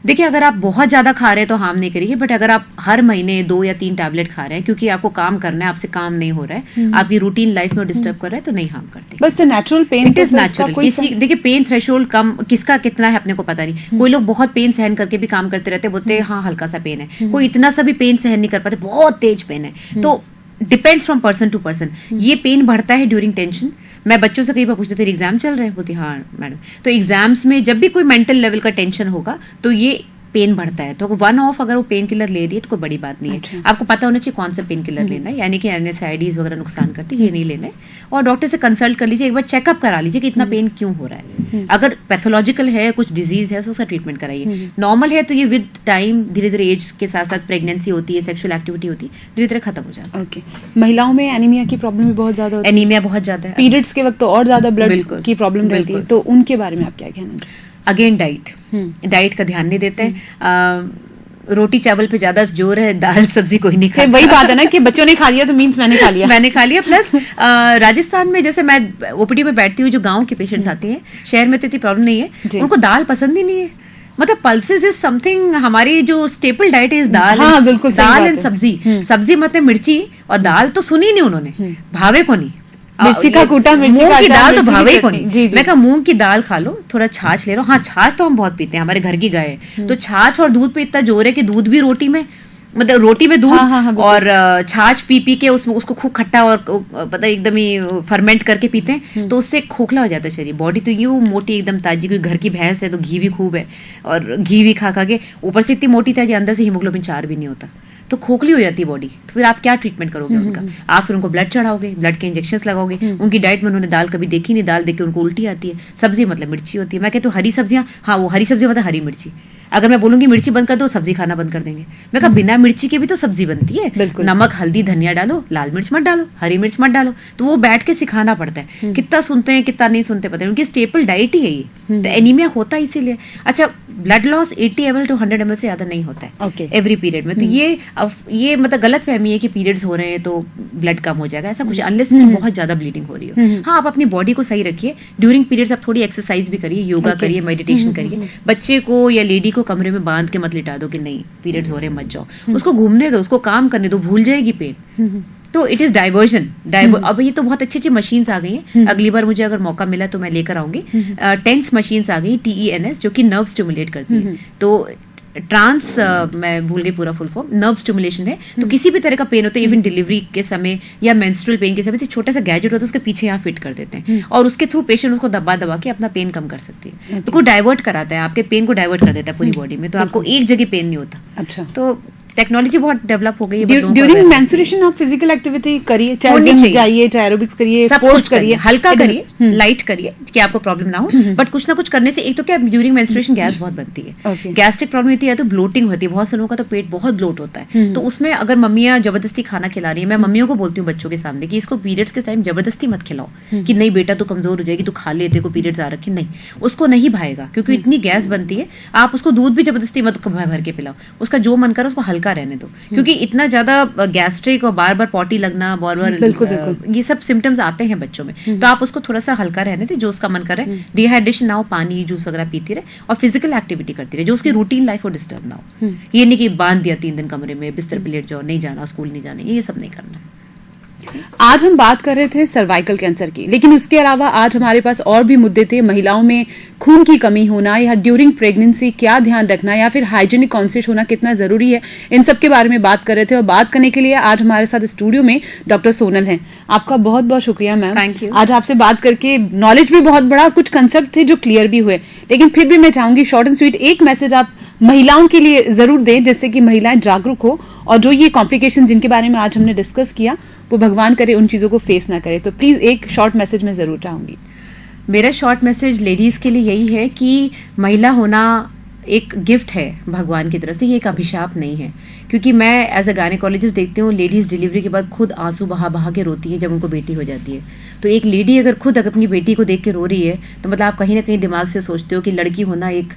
देखिए, अगर आप बहुत ज्यादा खा रहे हैं तो हार्म नहीं करेगी, बट अगर आप हर महीने 2 या 3 टैबलेट खा रहे हैं क्योंकि आपको काम करना है, आपसे काम नहीं हो रहा है, आपकी रूटीन लाइफ में डिस्टर्ब कर रहा है, तो नहीं हार्म करती। But natural pen, it is natural. देखिए, पेन थ्रेशोल्ड कम किसका कितना है अपने को पता नहीं। कोई लोग बहुत पेन सहन करके भी काम करते रहते, बोलते हैं हाँ हल्का सा पेन है, कोई इतना सा भी पेन सहन नहीं कर पाते, बहुत तेज पेन है। तो depends from person to person. ये पेन बढ़ता है ड्यूरिंग टेंशन। मैं बच्चों से कई बार पूछती थी एग्जाम चल रहे हैं, बोलती हाँ मैडम। तो एग्जाम्स में जब भी कोई मेंटल लेवल का टेंशन होगा तो ये पेन बढ़ता है। तो वन ऑफ अगर वो पेन किलर ले रही है तो कोई बड़ी बात नहीं है। अच्छा। आपको पता होना चाहिए कौन सा पेन किलर लेना है, यानी कि एनएसआईडीज वगैरह नुकसान करती है, ये नहीं लेना है। और डॉक्टर से कंसल्ट कर लीजिए, एक बार चेकअप करा लीजिए कि इतना पेन क्यों हो रहा है। अगर पैथोलॉजिकल है, कुछ डिजीज है, तो उसका ट्रीटमेंट कराइए। नॉर्मल है तो ये विद टाइम धीरे धीरे एज के साथ साथ प्रेगनेंसी होती है, सेक्सुअल एक्टिविटी होती है, धीरे धीरे खत्म हो जाता है। ओके। महिलाओं में एनीमिया की प्रॉब्लम भी बहुत ज्यादा होती है, एनीमिया बहुत ज्यादा है, पीरियड्स के वक्त तो और ज्यादा ब्लड बिल्कुल, की प्रॉब्लम रहती है, बिल्कुल। तो उनके बारे में आप क्या कहना चाहिए? अगेन डाइट का ध्यान नहीं देते हैं। रोटी चावल पे ज्यादा जोर है, दाल सब्जी कोई नहीं खाता। वही बात है ना कि बच्चों ने खा लिया तो मीन्स मैंने खा लिया। मैंने खा लिया। प्लस राजस्थान में जैसे मैं ओपीडी में बैठती हूँ, जो गांव के पेशेंट्स आते हैं, शहर में तो इतनी प्रॉब्लम नहीं है, उनको दाल पसंद ही नहीं है। मतलब पल्सेस इज समथिंग, हमारी जो स्टेपल डाइट इज दाल। हाँ, बिल्कुल दाल एंड सब्जी। सब्जी मतलब मिर्ची, और दाल तो सुनी नहीं उन्होंने, भावे को नहीं। मिर्ची का कूटा, मिर्ची मूंग का की अचार, दाल तो मिर्ची की भावे को चटनी। नहीं। जी, जी। मैं कहा मूंग की दाल खा लो, थोड़ा छाछ ले लो। हाँ, छाछ तो हम बहुत पीते हैं, हमारे घर की गाय है, तो छाछ और दूध पे इतना जोर है कि दूध भी रोटी में, मतलब रोटी में दूध, हाँ, और छाछ पी के उसको खूब खट्टा और पता एकदम ही फर्मेंट करके पीते हैं, तो उससे खोखला हो जाता है शरीर। बॉडी तो यूं मोटी एकदम ताजी, कोई घर की भैंस है तो घी भी खूब है, और घी भी खा के ऊपर से इतनी मोटी ताजी, अंदर से हीमोग्लोबिन 4 भी नहीं होता, तो खोखली हो जाती है बॉडी। तो फिर आप क्या ट्रीटमेंट करोगे उनका? आप फिर उनको ब्लड चढ़ाओगे, ब्लड के इंजेक्शंस लगाओगे। उनकी डाइट में उन्होंने दाल कभी देखी नहीं, दाल देख के उनको उल्टी आती है। सब्जी मतलब मिर्ची होती है। मैं कहती हूँ हरी सब्जियां, हाँ वो हरी सब्जी मतलब हरी मिर्ची। अगर मैं बोलूंगी मिर्ची बंद कर दो, सब्जी खाना बंद कर देंगे। मैं कहा बिना मिर्ची के भी तो सब्जी बनती है। बिल्कुल। नमक, हल्दी, धनिया डालो, लाल मिर्च मत डालो, हरी मिर्च मत डालो। तो वो बैठ के सिखाना पड़ता है। कितना सुनते हैं कितना नहीं सुनते पता नहीं, उनकी स्टेपल डाइट ही है ये। तो एनीमिया होता है इसीलिए। अच्छा, blood loss 80 ml to 100 ml से ज्यादा नहीं होता है Okay. एवरी पीरियड में। तो ये मतलब गलत फहमी है कि पीरियड्स हो रहे हैं तो ब्लड कम हो जाएगा, ऐसा कुछ, अनलेस बहुत ज्यादा ब्लीडिंग हो रही हो। हाँ, आप अपनी बॉडी को सही रखिए। ड्यूरिंग पीरियड्स आप थोड़ी एक्सरसाइज भी करिए, योगा करिए, मेडिटेशन करिए। बच्चे को या लेडी को कमरे में बांध के मत लिटा दो कि नहीं पीरियड्स हो रहे हैं मत जाओ, उसको घूमने दो, उसको काम करने दो, भूल जाएगी पेन। तो इट इज डाइवर्जन। अब ये तो बहुत अच्छी अच्छी मशीन्स आ गई हैं। अगली बार मुझे अगर मौका मिला तो मैं लेकर आऊंगी। टेंस मशीन्स आ गई, TENS, जो कि नर्व स्टिमुलेट करती है। तो ट्रांस, मैं भूल गई पूरा फुल फॉर्म, नर्व स्टिमुलेशन है। तो किसी भी तरह का पेन होता है, इवन डिलीवरी के समय या मेंस्ट्रुअल पेन के समय, तो छोटा सा गैजेट होता है, उसके पीछे यहाँ फिट कर देते हैं, और उसके थ्रू पेशेंट उसको दबा दबा के अपना पेन कम कर सकती है। तो को डाइवर्ट कराता है, आपके पेन को डाइवर्ट कर देता है पूरी बॉडी में, तो आपको एक जगह पेन नहीं होता। अच्छा, तो टेक्नोलॉजी बहुत डेवलप हो गई है। ड्यूरिंग मेंस्ट्रुएशन आप फिजिकल एक्टिविटी करिए, चाहे जिम जाइए, चाहे एरोबिक्स करिए, स्पोर्ट्स करिए, हल्का करिए, लाइट करिए कि आपको प्रॉब्लम ना हो। बट कुछ ना कुछ करने से, एक तो क्या ड्यूरिंग मेंस्ट्रुएशन गैस बहुत बनती है, गैस्ट्रिक प्रॉब्लम होती है, तो ब्लोटिंग होती है। बहुत से लोगों का तो पेट बहुत ब्लोट होता है। तो उसमें अगर मम्मियां जबरदस्ती खाना खिला रही है, मैं मम्मियों को बोलती हूँ बच्चों के सामने कि इसको पीरियड्स के टाइम जबरदस्ती मत खिलाओ कि नहीं बेटा तू कमजोर हो जाएगी, तू खा ले, तेरे को पीरियड्स आ रखे। नहीं, उसको नहीं भाएगा क्योंकि इतनी गैस बनती है। आप उसको दूध भी जबरदस्ती मत भर के पिलाओ, उसका जो मन करे उसको हल्का रहने दो, क्योंकि इतना ज्यादा गैस्ट्रिक और बार बार पॉटी लगना, बार बार ये सब सिम्टम्स आते हैं बच्चों में। तो आप उसको थोड़ा सा हल्का रहने दे, जो उसका मन करे। डिहाइड्रेशन ना हो, पानी जूस वगैरह पीती रहे, और फिजिकल एक्टिविटी करती रहे, जो उसकी रूटीन लाइफ को डिस्टर्ब ना हो। ये नहीं कि बांध दिया 3 दिन कमरे में, बिस्तर पे लेट जाओ, नहीं जाना स्कूल, नहीं जाना, ये सब नहीं करना है। आज हम बात कर रहे थे सर्वाइकल कैंसर की, लेकिन उसके अलावा आज हमारे पास और भी मुद्दे थे। महिलाओं में खून की कमी होना, या ड्यूरिंग प्रेगनेंसी क्या ध्यान रखना, या फिर हाइजीनिक कॉन्शियस होना कितना जरूरी है, इन सब के बारे में बात कर रहे थे। और बात करने के लिए आज हमारे साथ स्टूडियो में डॉक्टर सोनल हैं। आपका बहुत बहुत शुक्रिया मैम, थैंक यू। आज आपसे बात करके नॉलेज भी बहुत बड़ा, कुछ कंसेप्ट थे जो क्लियर भी हुए। लेकिन फिर भी मैं चाहूंगी शॉर्ट एंड स्वीट एक मैसेज आप महिलाओं के लिए जरूर दें, जिससे कि महिलाएं जागरूक हो, और जो ये कॉम्प्लिकेशन जिनके बारे में आज हमने डिस्कस किया, वो भगवान करे उन चीजों को फेस ना करे। तो प्लीज एक शॉर्ट मैसेज मैं जरूर चाहूंगी। मेरा शॉर्ट मैसेज लेडीज के लिए यही है कि महिला होना एक गिफ्ट है भगवान की तरफ से, ये एक अभिशाप नहीं है। क्योंकि मैं एज अ गायनेकोलॉजिस्ट देखती हूँ लेडीज डिलीवरी के बाद खुद आंसू बहा बहा के रोती है जब उनको बेटी हो जाती है। तो एक लेडी अगर खुद अपनी बेटी को देख के रो रही है, तो मतलब आप कहीं ना कहीं दिमाग से सोचते हो कि लड़की होना एक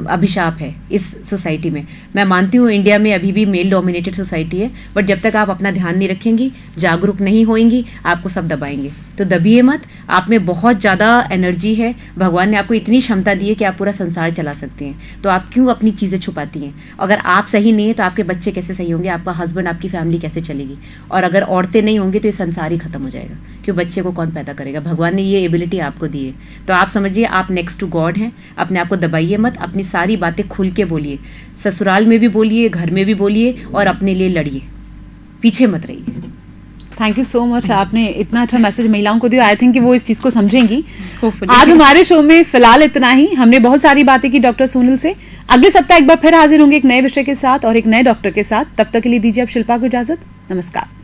अभिशाप है इस सोसाइटी में। मैं मानती हूँ इंडिया में अभी भी मेल डोमिनेटेड सोसाइटी है, बट जब तक आप अपना ध्यान नहीं रखेंगी, जागरूक नहीं होंगी, आपको सब दबाएंगे। तो दबिए मत, आप में बहुत ज्यादा एनर्जी है, भगवान ने आपको इतनी क्षमता दी है कि आप पूरा संसार चला सकते हैं। तो आप क्यों अपनी चीजें छुपाती हैं? अगर आप सही नहीं है तो आपके बच्चे कैसे सही होंगे, आपका हस्बैंड, आपकी फैमिली कैसे चलेगी? और अगर औरतें नहीं होंगी तो ये संसार ही खत्म हो जाएगा, क्यों बच्चे को कौन पैदा करेगा? भगवान ने ये एबिलिटी आपको दी है, तो आप समझिए आप नेक्स्ट टू गॉड हैं। अपने आप को दबाइए मत, अपनी सारी बातें खुल के बोलिए, ससुराल में भी बोलिए, घर में भी बोलिए, और अपने लिए लड़िए, पीछे मत रहिए। थैंक यू सो मच, आपने इतना अच्छा मैसेज महिलाओं को दिया। आई थिंक कि वो इस चीज को समझेंगी। Hopefully. आज हमारे शो में फिलहाल इतना ही। हमने बहुत सारी बातें की डॉक्टर सोनल से। अगले सप्ताह एक बार फिर हाजिर होंगे एक नए विषय के साथ और एक नए डॉक्टर के साथ। तब तक के लिए दीजिए आप शिल्पा को इजाजत। नमस्कार।